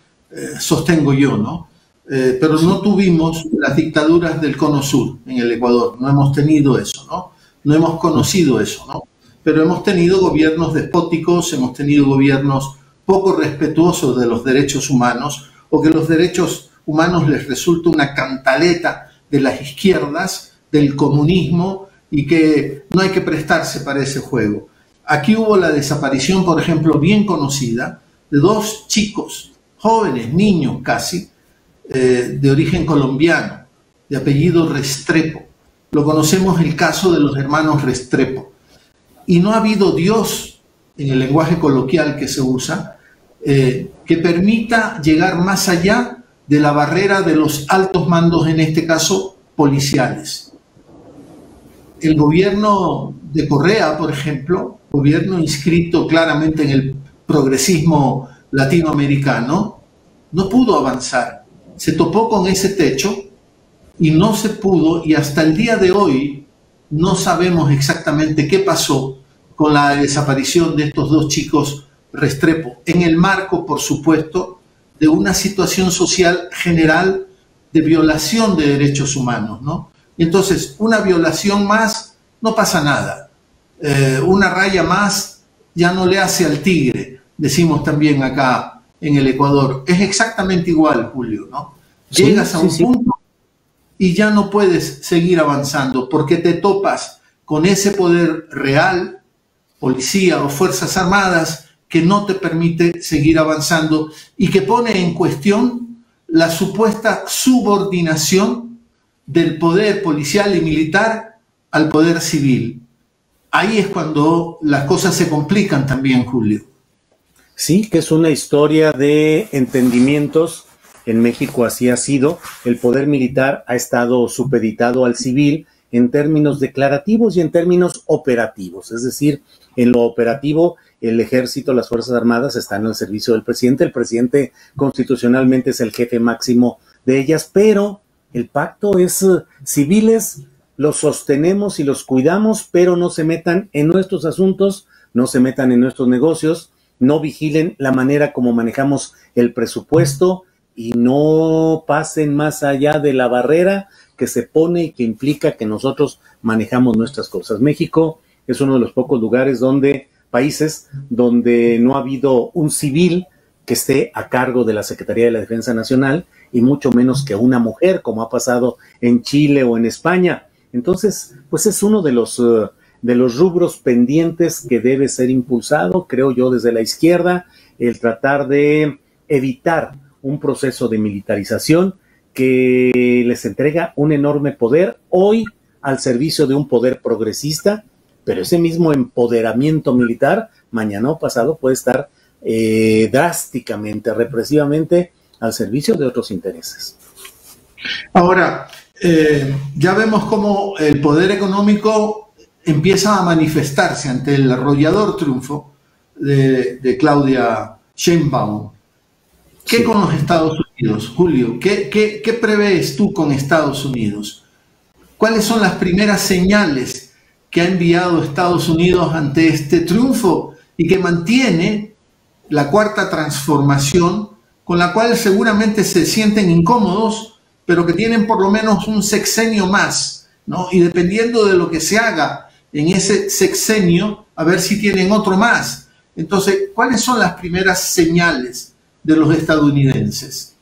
Sostengo yo, ¿no? Pero no tuvimos las dictaduras del Cono Sur en el Ecuador, no hemos tenido eso, ¿no? No hemos conocido eso, ¿no? Pero hemos tenido gobiernos despóticos, hemos tenido gobiernos poco respetuosos de los derechos humanos, o que los derechos humanos les resulta una cantaleta de las izquierdas, del comunismo, y que no hay que prestarse para ese juego. Aquí hubo la desaparición, por ejemplo, bien conocida, de 2 chicos, jóvenes, niños casi, de origen colombiano, de apellido Restrepo. Lo conocemos el caso de los hermanos Restrepo. Y no ha habido Dios, en el lenguaje coloquial que se usa, que permita llegar más allá de la barrera de los altos mandos, en este caso, policiales. El gobierno de Correa, por ejemplo, gobierno inscrito claramente en el progresismo latinoamericano, no pudo avanzar. Se topó con ese techo y no se pudo, y hasta el día de hoy no sabemos exactamente qué pasó con la desaparición de estos 2 chicos Restrepo, en el marco, por supuesto, de una situación social general de violación de derechos humanos, ¿no? Y entonces, una violación más, no pasa nada. Una raya más ya no le hace al tigre, decimos también acá en el Ecuador. Es exactamente igual, Julio, ¿no? Llegas a un punto y ya no puedes seguir avanzando porque te topas con ese poder real, policía o fuerzas armadas, que no te permite seguir avanzando y que pone en cuestión la supuesta subordinación del poder policial y militar al poder civil. Ahí es cuando las cosas se complican también, Julio. Sí, que es una historia de entendimientos. En México así ha sido. El poder militar ha estado supeditado al civil en términos declarativos y en términos operativos. Es decir, en lo operativo, el ejército, las Fuerzas Armadas están al servicio del presidente. El presidente constitucionalmente es el jefe máximo de ellas, pero el pacto es civiles, los sostenemos y los cuidamos, pero no se metan en nuestros asuntos, no se metan en nuestros negocios, no vigilen la manera como manejamos el presupuesto y no pasen más allá de la barrera que se pone y que implica que nosotros manejamos nuestras cosas. México es uno de los pocos países donde no ha habido un civil que esté a cargo de la Secretaría de la Defensa Nacional y mucho menos que una mujer, como ha pasado en Chile o en España. Entonces, pues es uno de los rubros pendientes que debe ser impulsado, creo yo, desde la izquierda, el tratar de evitar un proceso de militarización que les entrega un enorme poder hoy al servicio de un poder progresista, pero ese mismo empoderamiento militar mañana o pasado puede estar drásticamente, represivamente al servicio de otros intereses. Ahora, ya vemos cómo el poder económico empieza a manifestarse ante el arrollador triunfo de Claudia Sheinbaum. ¿Qué con los Estados Unidos, Julio? ¿Qué prevés tú con Estados Unidos? ¿Cuáles son las primeras señales que ha enviado Estados Unidos ante este triunfo y que mantiene la cuarta transformación, con la cual seguramente se sienten incómodos, pero que tienen por lo menos un sexenio más, ¿no? Y dependiendo de lo que se haga en ese sexenio, a ver si tienen otro más. Entonces, ¿cuáles son las primeras señales de los estadounidenses?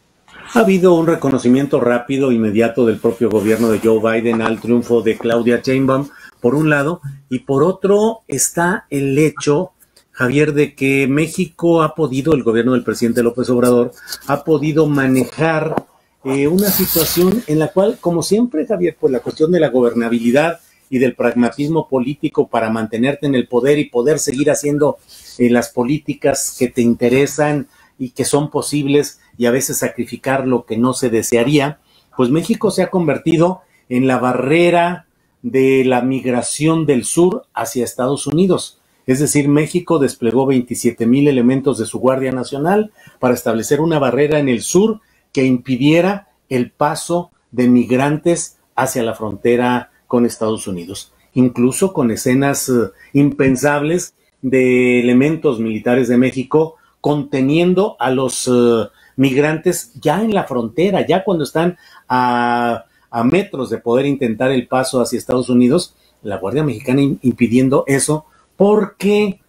Ha habido un reconocimiento rápido, inmediato del propio gobierno de Joe Biden al triunfo de Claudia Sheinbaum, por un lado, y por otro está el hecho, Javier, de que México ha podido, el gobierno del presidente López Obrador, ha podido manejar una situación en la cual, como siempre, Javier, pues la cuestión de la gobernabilidad y del pragmatismo político para mantenerte en el poder y poder seguir haciendo las políticas que te interesan y que son posibles y a veces sacrificar lo que no se desearía, pues México se ha convertido en la barrera de la migración del sur hacia Estados Unidos. Es decir, México desplegó 27,000 elementos de su Guardia Nacional para establecer una barrera en el sur que impidiera el paso de migrantes hacia la frontera con Estados Unidos, incluso con escenas impensables de elementos militares de México conteniendo a los migrantes ya en la frontera, ya cuando están a metros de poder intentar el paso hacia Estados Unidos, la Guardia Mexicana impidiendo eso, porque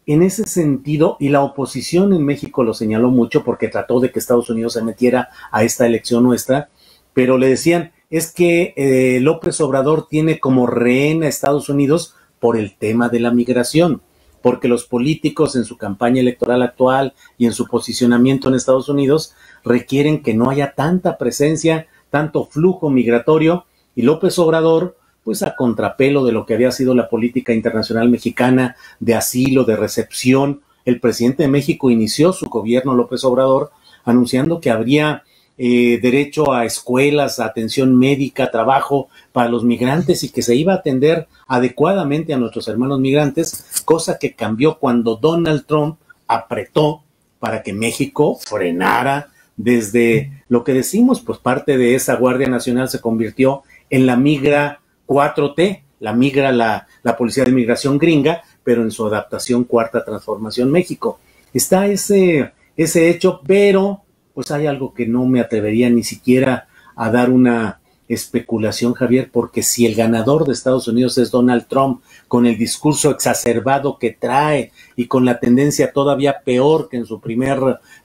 en ese sentido, y la oposición en México lo señaló mucho porque trató de que Estados Unidos se metiera a esta elección nuestra, pero le decían, es que López Obrador tiene como rehén a Estados Unidos por el tema de la migración, porque los políticos en su campaña electoral actual y en su posicionamiento en Estados Unidos requieren que no haya tanta presencia, tanto flujo migratorio, y López Obrador, pues a contrapelo de lo que había sido la política internacional mexicana de asilo, de recepción, el presidente de México inició su gobierno, López Obrador, anunciando que habría derecho a escuelas, a atención médica, trabajo para los migrantes y que se iba a atender adecuadamente a nuestros hermanos migrantes, cosa que cambió cuando Donald Trump apretó para que México frenara desde lo que decimos, pues parte de esa Guardia Nacional se convirtió en la migra 4T, la Policía de Migración gringa, pero en su adaptación Cuarta Transformación México. Está ese hecho, pero pues hay algo que no me atrevería ni siquiera a dar una especulación, Javier, porque si el ganador de Estados Unidos es Donald Trump, con el discurso exacerbado que trae y con la tendencia todavía peor que en su primer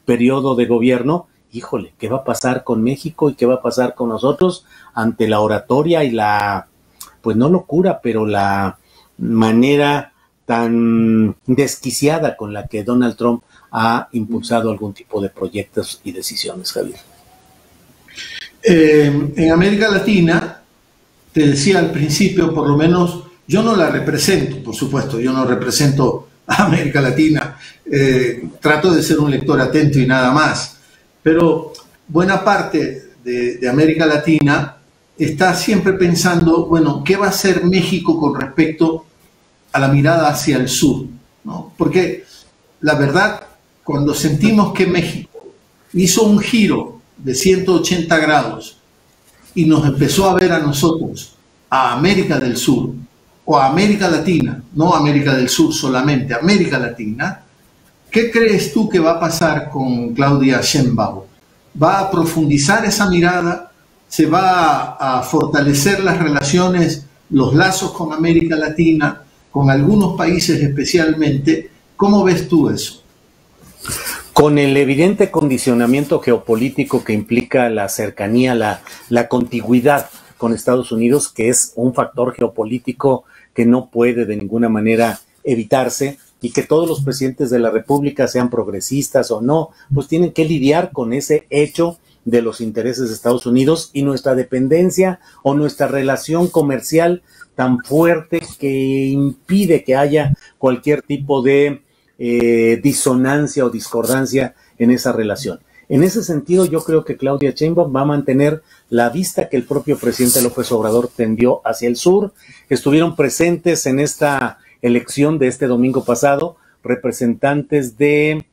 periodo de gobierno, híjole, ¿qué va a pasar con México y qué va a pasar con nosotros ante la oratoria y la, pues no locura, pero la manera tan desquiciada con la que Donald Trump ha impulsado algún tipo de proyectos y decisiones, Javier? En América Latina, te decía al principio, por lo menos yo no la represento, por supuesto, yo no represento a América Latina, trato de ser un lector atento y nada más, pero buena parte de América Latina está siempre pensando, bueno, ¿qué va a hacer México con respecto a la mirada hacia el sur? ¿No? Porque la verdad, cuando sentimos que México hizo un giro de 180 grados y nos empezó a ver a nosotros, a América del Sur, o a América Latina, no América del Sur solamente, América Latina, ¿qué crees tú que va a pasar con Claudia Sheinbaum? ¿Va a profundizar esa mirada? ¿Se va a fortalecer las relaciones, los lazos con América Latina, con algunos países especialmente? ¿Cómo ves tú eso? Con el evidente condicionamiento geopolítico que implica la cercanía, la contigüidad con Estados Unidos, que es un factor geopolítico que no puede de ninguna manera evitarse, y que todos los presidentes de la República, sean progresistas o no, pues tienen que lidiar con ese hecho de los intereses de Estados Unidos y nuestra dependencia o nuestra relación comercial tan fuerte que impide que haya cualquier tipo de disonancia o discordancia en esa relación. En ese sentido, yo creo que Claudia Sheinbaum va a mantener la vista que el propio presidente López Obrador tendió hacia el sur. Estuvieron presentes en esta elección de este domingo pasado representantes del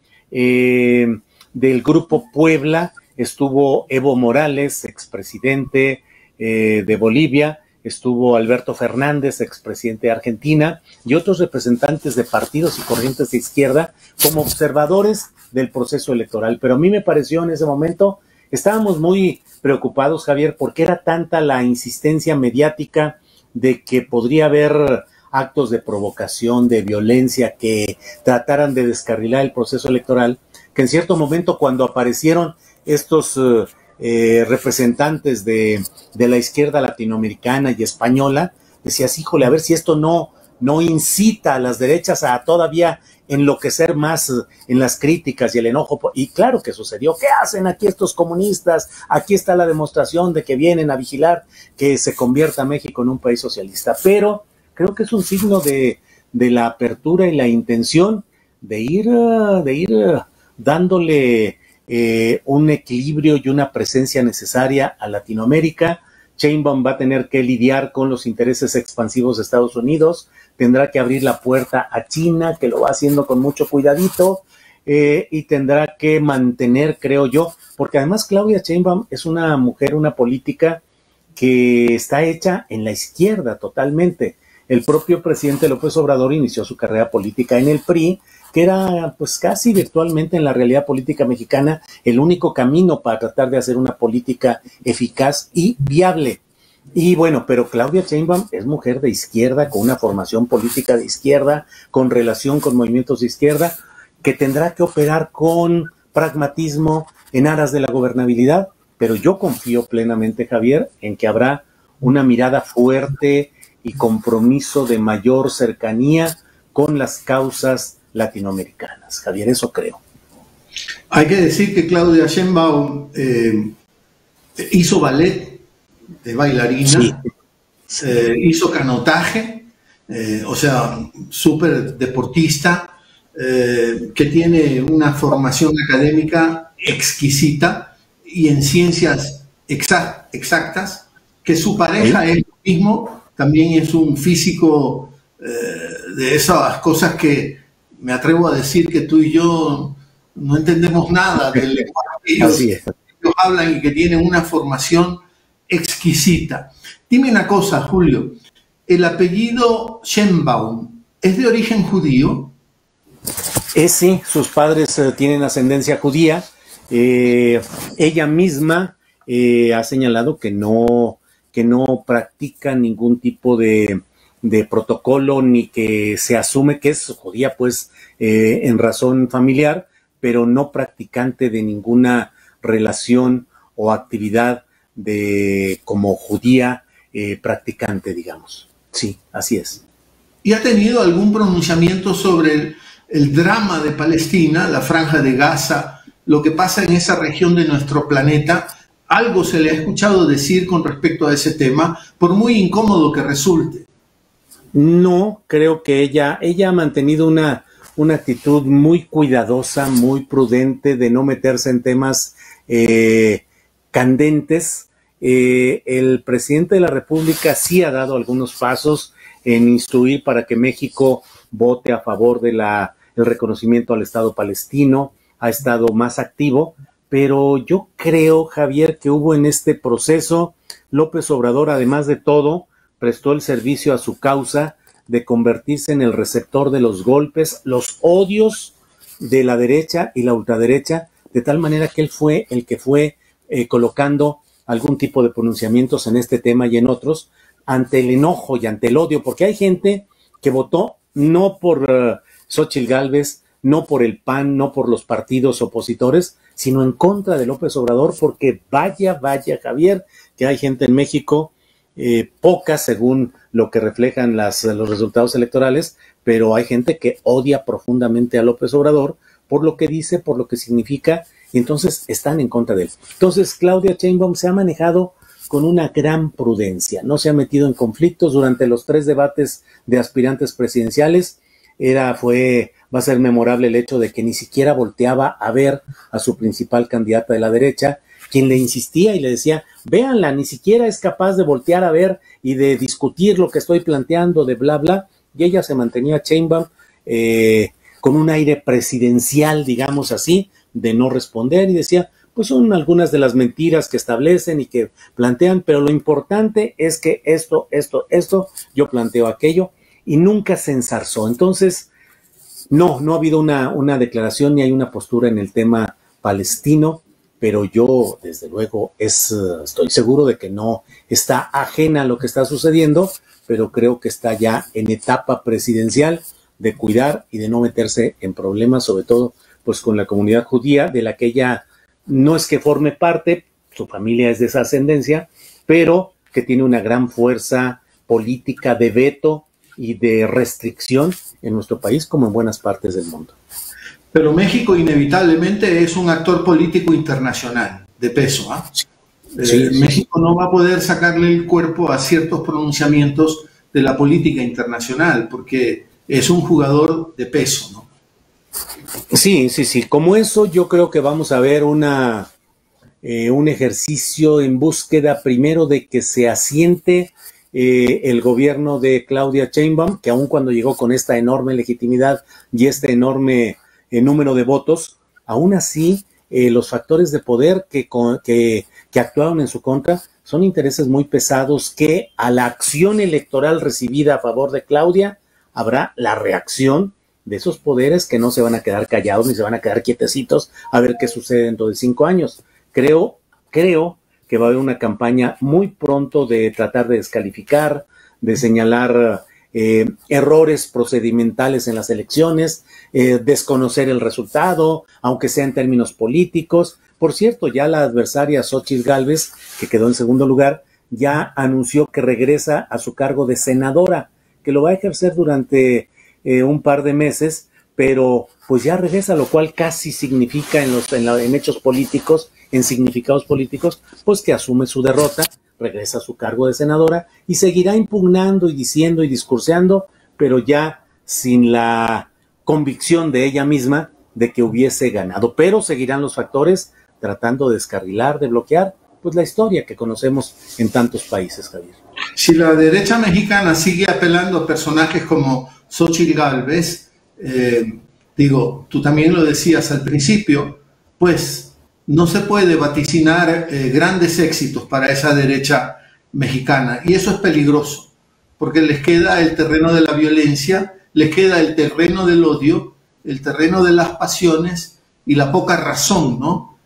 Grupo Puebla. Estuvo Evo Morales, expresidente de Bolivia, estuvo Alberto Fernández, expresidente de Argentina, y otros representantes de partidos y corrientes de izquierda como observadores del proceso electoral. Pero a mí me pareció en ese momento, estábamos muy preocupados, Javier, porque era tanta la insistencia mediática de que podría haber actos de provocación, de violencia, que trataran de descarrilar el proceso electoral, que en cierto momento, cuando aparecieron estos representantes de la izquierda latinoamericana y española, decías, híjole, a ver si esto no incita a las derechas a todavía enloquecer más en las críticas y el enojo. Y claro que sucedió. ¿Qué hacen aquí estos comunistas? Aquí está la demostración de que vienen a vigilar que se convierta México en un país socialista. Pero creo que es un signo de la apertura y la intención de ir dándole un equilibrio y una presencia necesaria a Latinoamérica. Sheinbaum va a tener que lidiar con los intereses expansivos de Estados Unidos, tendrá que abrir la puerta a China, que lo va haciendo con mucho cuidadito, y tendrá que mantener, creo yo, porque además Claudia Sheinbaum es una mujer, una política que está hecha en la izquierda totalmente. El propio presidente López Obrador inició su carrera política en el PRI, que era pues casi virtualmente en la realidad política mexicana el único camino para tratar de hacer una política eficaz y viable. Y bueno, pero Claudia Sheinbaum es mujer de izquierda, con una formación política de izquierda, con relación con movimientos de izquierda, que tendrá que operar con pragmatismo en aras de la gobernabilidad, pero yo confío plenamente, Javier, en que habrá una mirada fuerte y compromiso de mayor cercanía con las causas latinoamericanas. Javier, eso creo. Hay que decir que Claudia Sheinbaum hizo ballet de bailarina, sí. Hizo canotaje, o sea, súper deportista, que tiene una formación académica exquisita y en ciencias exactas, que su pareja es lo mismo, también es un físico de esas cosas que me atrevo a decir que tú y yo no entendemos nada del lenguaje que ellos hablan y que tienen una formación exquisita. Dime una cosa, Julio, ¿el apellido Sheinbaum es de origen judío? Sí, sus padres tienen ascendencia judía. Ella misma ha señalado que no practica ningún tipo de protocolo, ni que se asume que es judía, pues, en razón familiar, pero no practicante de ninguna relación o actividad como judía practicante, digamos. Sí, así es. ¿Y ha tenido algún pronunciamiento sobre el drama de Palestina, la Franja de Gaza, lo que pasa en esa región de nuestro planeta? ¿Algo se le ha escuchado decir con respecto a ese tema, por muy incómodo que resulte? No, creo que ella ha mantenido una actitud muy cuidadosa, muy prudente de no meterse en temas candentes. El presidente de la República sí ha dado algunos pasos en instruir para que México vote a favor de el reconocimiento al Estado palestino, ha estado más activo, pero yo creo, Javier, que hubo en este proceso, López Obrador, además de todo, prestó el servicio a su causa de convertirse en el receptor de los golpes, los odios de la derecha y la ultraderecha, de tal manera que él fue el que fue colocando algún tipo de pronunciamientos en este tema y en otros, ante el enojo y ante el odio, porque hay gente que votó no por Xóchitl Gálvez, no por el PAN, no por los partidos opositores, sino en contra de López Obrador, porque vaya, Javier, que hay gente en México, poca según lo que reflejan los resultados electorales, pero hay gente que odia profundamente a López Obrador por lo que dice, por lo que significa, y entonces están en contra de él. Entonces Claudia Sheinbaum se ha manejado con una gran prudencia, no se ha metido en conflictos durante los 3 debates de aspirantes presidenciales. Va a ser memorable el hecho de que ni siquiera volteaba a ver a su principal candidata de la derecha, quien le insistía y le decía, véanla, ni siquiera es capaz de voltear a ver y de discutir lo que estoy planteando, de bla, bla, y ella se mantenía, Sheinbaum, con un aire presidencial, digamos así, de no responder, y decía, pues son algunas de las mentiras que establecen y que plantean, pero lo importante es que esto, yo planteo aquello, y nunca se ensarzó. Entonces, no ha habido una declaración ni hay una postura en el tema palestino, pero yo, desde luego, estoy seguro de que no está ajena a lo que está sucediendo, pero creo que está ya en etapa presidencial de cuidar y de no meterse en problemas, sobre todo pues con la comunidad judía, de la que ella no es que forme parte, su familia es de esa ascendencia, pero que tiene una gran fuerza política de veto y de restricción en nuestro país como en buenas partes del mundo. Pero México inevitablemente es un actor político internacional de peso. México no va a poder sacarle el cuerpo a ciertos pronunciamientos de la política internacional porque es un jugador de peso, ¿no? Sí. Como eso, yo creo que vamos a ver un ejercicio en búsqueda primero de que se asiente el gobierno de Claudia Sheinbaum, que aun cuando llegó con esta enorme legitimidad y este enorme número de votos, aún así los factores de poder que actuaron en su contra son intereses muy pesados que a la acción electoral recibida a favor de Claudia habrá la reacción de esos poderes que no se van a quedar callados ni se van a quedar quietecitos a ver qué sucede dentro de 5 años. Creo que va a haber una campaña muy pronto de tratar de descalificar, de señalar errores procedimentales en las elecciones, desconocer el resultado, aunque sea en términos políticos. Por cierto, ya la adversaria Xóchitl Gálvez, que quedó en segundo lugar, ya anunció que regresa a su cargo de senadora, que lo va a ejercer durante un par de meses, pero pues ya regresa, lo cual casi significa en hechos políticos, en significados políticos, pues que asume su derrota, regresa a su cargo de senadora y seguirá impugnando y diciendo y discurseando, pero ya sin la convicción de ella misma de que hubiese ganado. Pero seguirán los factores tratando de descarrilar, de bloquear, pues la historia que conocemos en tantos países, Javier. Si la derecha mexicana sigue apelando a personajes como Xóchitl Gálvez, tú también lo decías al principio, pues no se puede vaticinar grandes éxitos para esa derecha mexicana. Y eso es peligroso, porque les queda el terreno de la violencia, les queda el terreno del odio, el terreno de las pasiones y la poca razón, ¿no?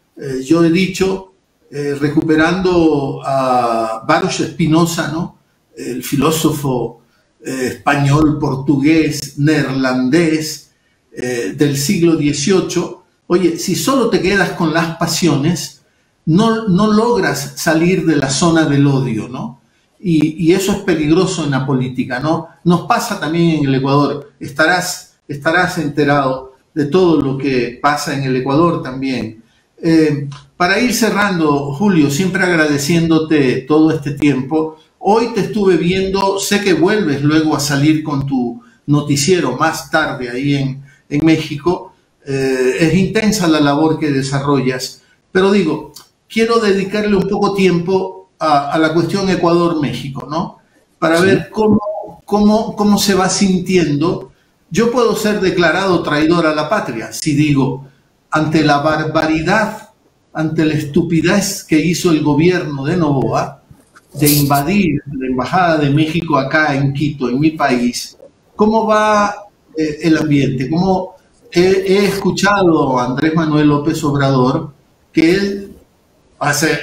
Yo he dicho, recuperando a Baruch Spinoza, ¿no? El filósofo español, portugués, neerlandés del siglo XVIII, oye, si solo te quedas con las pasiones, no logras salir de la zona del odio, ¿no? Y eso es peligroso en la política, ¿no? Nos pasa también en el Ecuador. Estarás enterado de todo lo que pasa en el Ecuador también. Para ir cerrando, Julio, siempre agradeciéndote todo este tiempo. Hoy te estuve viendo, sé que vuelves luego a salir con tu noticiero más tarde ahí en México. Es intensa la labor que desarrollas, pero digo, quiero dedicarle un poco tiempo a la cuestión Ecuador-México, ¿no? Para ver cómo se va sintiendo. Yo puedo ser declarado traidor a la patria si digo, ante la barbaridad, ante la estupidez que hizo el gobierno de Noboa, de invadir la Embajada de México acá en Quito, en mi país, ¿cómo va el ambiente? ¿Cómo he escuchado a Andrés Manuel López Obrador que él,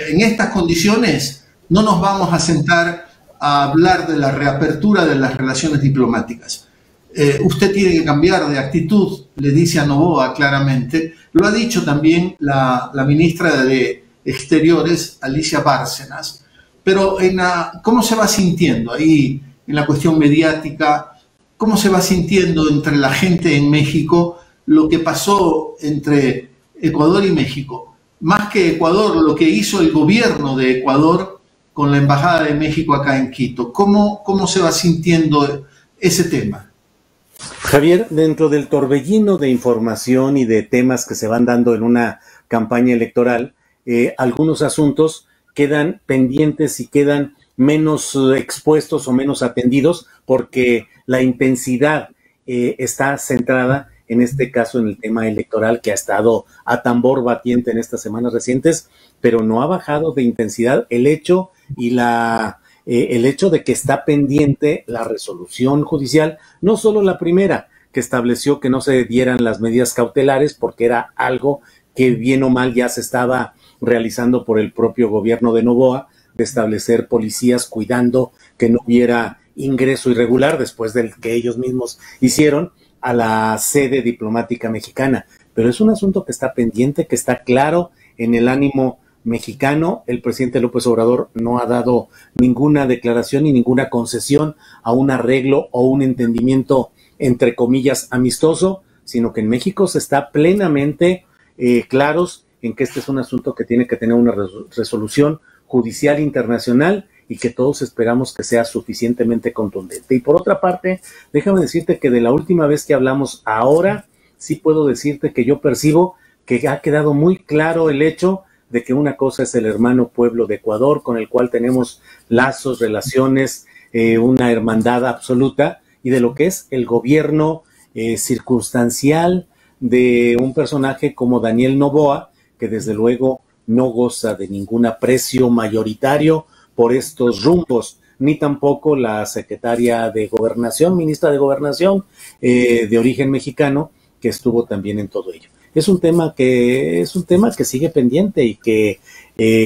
en estas condiciones, no nos vamos a sentar a hablar de la reapertura de las relaciones diplomáticas? Usted tiene que cambiar de actitud, le dice a Noboa claramente. Lo ha dicho también la ministra de Exteriores, Alicia Bárcenas. Pero ¿cómo se va sintiendo ahí en la cuestión mediática? ¿Cómo se va sintiendo entre la gente en México lo que pasó entre Ecuador y México? Más que Ecuador, lo que hizo el gobierno de Ecuador con la Embajada de México acá en Quito. ¿Cómo se va sintiendo ese tema? Javier, dentro del torbellino de información y de temas que se van dando en una campaña electoral, algunos asuntos quedan pendientes y quedan menos expuestos o menos atendidos porque la intensidad está centrada, en este caso, en el tema electoral que ha estado a tambor batiente en estas semanas recientes, pero no ha bajado de intensidad el hecho de que está pendiente la resolución judicial, no solo la primera, que estableció que no se dieran las medidas cautelares porque era algo que bien o mal ya se estaba realizando por el propio gobierno de Noboa, de establecer policías cuidando que no hubiera ingreso irregular después del que ellos mismos hicieron a la sede diplomática mexicana. Pero es un asunto que está pendiente, que está claro en el ánimo mexicano, el presidente López Obrador no ha dado ninguna declaración ni ninguna concesión a un arreglo o un entendimiento, entre comillas, amistoso, sino que en México se está plenamente claros en que este es un asunto que tiene que tener una resolución judicial internacional y que todos esperamos que sea suficientemente contundente. Y por otra parte, déjame decirte que de la última vez que hablamos ahora, sí puedo decirte que yo percibo que ha quedado muy claro el hecho de que una cosa es el hermano pueblo de Ecuador, con el cual tenemos lazos, relaciones, una hermandad absoluta, y de lo que es el gobierno circunstancial de un personaje como Daniel Noboa, que desde luego no goza de ningún aprecio mayoritario por estos rumbos, ni tampoco la secretaria de Gobernación, ministra de Gobernación, de origen mexicano, que estuvo también en todo ello. Es un tema que sigue pendiente y que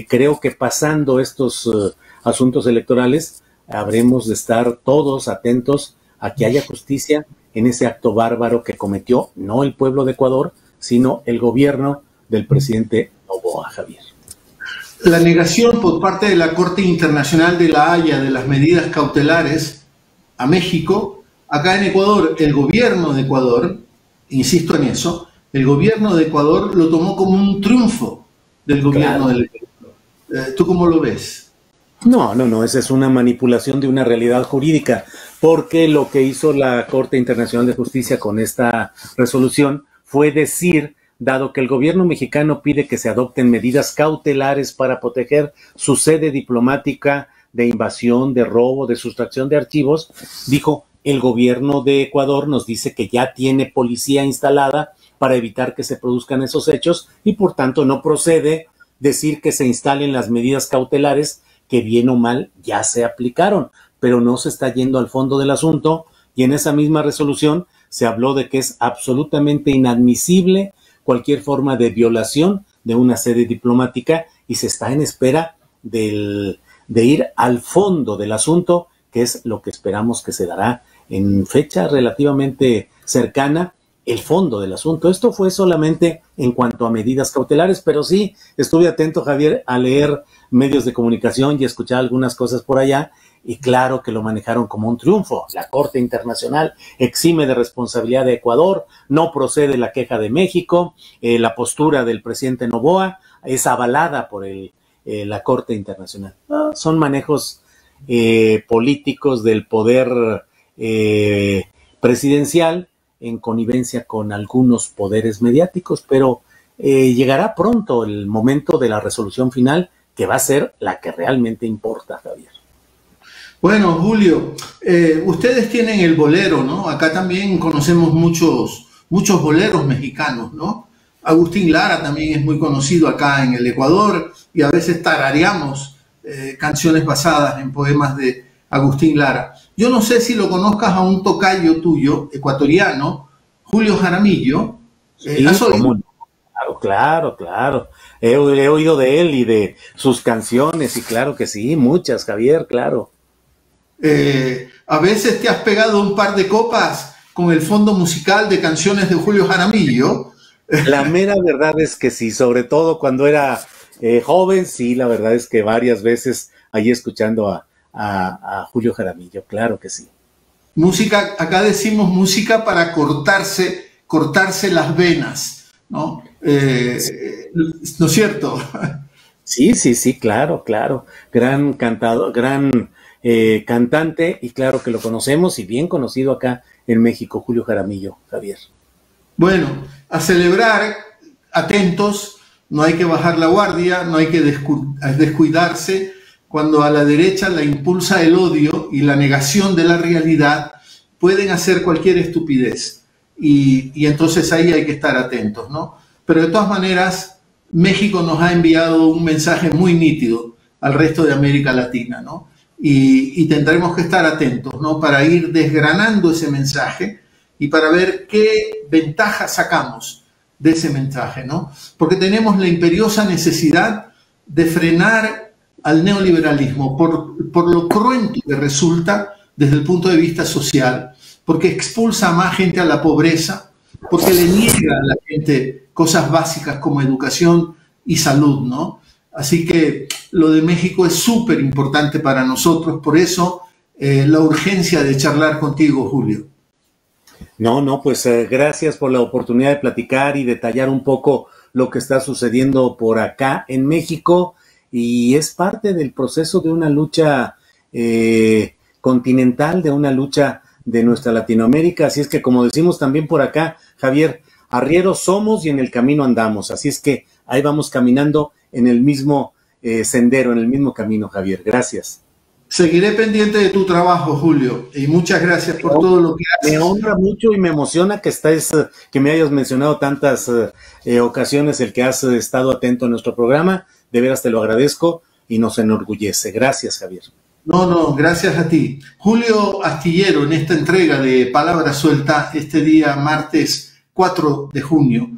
creo que pasando estos asuntos electorales habremos de estar todos atentos a que haya justicia en ese acto bárbaro que cometió no el pueblo de Ecuador, sino el gobierno del presidente Noboa, Javier. La negación por parte de la Corte Internacional de La Haya de las medidas cautelares a México, acá en Ecuador, el gobierno de Ecuador, insisto en eso, el gobierno de Ecuador lo tomó como un triunfo del gobierno del Ecuador. ¿Tú cómo lo ves? No, esa es una manipulación de una realidad jurídica, porque lo que hizo la Corte Internacional de Justicia con esta resolución fue decir, dado que el gobierno mexicano pide que se adopten medidas cautelares para proteger su sede diplomática de invasión, de robo, de sustracción de archivos, dijo, el gobierno de Ecuador nos dice que ya tiene policía instalada para evitar que se produzcan esos hechos y por tanto no procede decir que se instalen las medidas cautelares que bien o mal ya se aplicaron, pero no se está yendo al fondo del asunto y en esa misma resolución se habló de que es absolutamente inadmisible cualquier forma de violación de una sede diplomática y se está en espera de ir al fondo del asunto, que es lo que esperamos que se dará en fecha relativamente cercana, el fondo del asunto. Esto fue solamente en cuanto a medidas cautelares, pero sí estuve atento, Javier, a leer medios de comunicación y escuchar algunas cosas por allá, y claro que lo manejaron como un triunfo. La Corte Internacional exime de responsabilidad de Ecuador, no procede la queja de México, la postura del presidente Noboa es avalada por la Corte Internacional. Son manejos políticos del poder presidencial en connivencia con algunos poderes mediáticos, pero llegará pronto el momento de la resolución final, que va a ser la que realmente importa, Javier. Bueno, Julio, ustedes tienen el bolero, ¿no? Acá también conocemos muchos boleros mexicanos, ¿no? Agustín Lara también es muy conocido acá en el Ecuador y a veces tarareamos canciones basadas en poemas de Agustín Lara. Yo no sé si lo conozcas a un tocayo tuyo, ecuatoriano, Julio Jaramillo. ¿Has oído? Claro. He oído de él y de sus canciones, y claro que sí, muchas, Javier, claro. A veces te has pegado un par de copas con el fondo musical de canciones de Julio Jaramillo. La mera verdad es que sí, sobre todo cuando era joven, sí, la verdad es que varias veces allí escuchando a Julio Jaramillo, claro que sí. Música, acá decimos música para cortarse las venas, ¿no? ¿No es cierto? Sí, claro. Gran cantador, gran cantante, y claro que lo conocemos y bien conocido acá en México, Julio Jaramillo, Javier. Bueno, a celebrar, atentos, no hay que bajar la guardia, no hay que descuidarse. Cuando a la derecha la impulsa el odio y la negación de la realidad, pueden hacer cualquier estupidez. Y entonces ahí hay que estar atentos, ¿no? Pero de todas maneras, México nos ha enviado un mensaje muy nítido al resto de América Latina, ¿no? Y tendremos que estar atentos, ¿no? Para ir desgranando ese mensaje y para ver qué ventaja sacamos de ese mensaje, ¿no? Porque tenemos la imperiosa necesidad de frenar al neoliberalismo por lo cruento que resulta desde el punto de vista social, porque expulsa a más gente a la pobreza, porque le niega a la gente cosas básicas como educación y salud, ¿no? Así que lo de México es súper importante para nosotros, por eso la urgencia de charlar contigo, Julio. No, pues gracias por la oportunidad de platicar y detallar un poco lo que está sucediendo por acá en México, y es parte del proceso de una lucha continental, de una lucha de nuestra Latinoamérica. Así es que, como decimos también por acá, Javier, arrieros somos y en el camino andamos. Así es que ahí vamos caminando en el mismo sendero, en el mismo camino, Javier. Gracias. Seguiré pendiente de tu trabajo, Julio, y muchas gracias por todo lo que haces. Me honra mucho y me emociona que me hayas mencionado tantas ocasiones el que has estado atento a nuestro programa. De veras te lo agradezco y nos enorgullece. Gracias, Javier. No, gracias a ti. Julio Astillero, en esta entrega de Palabra Suelta, este día martes 4 de junio.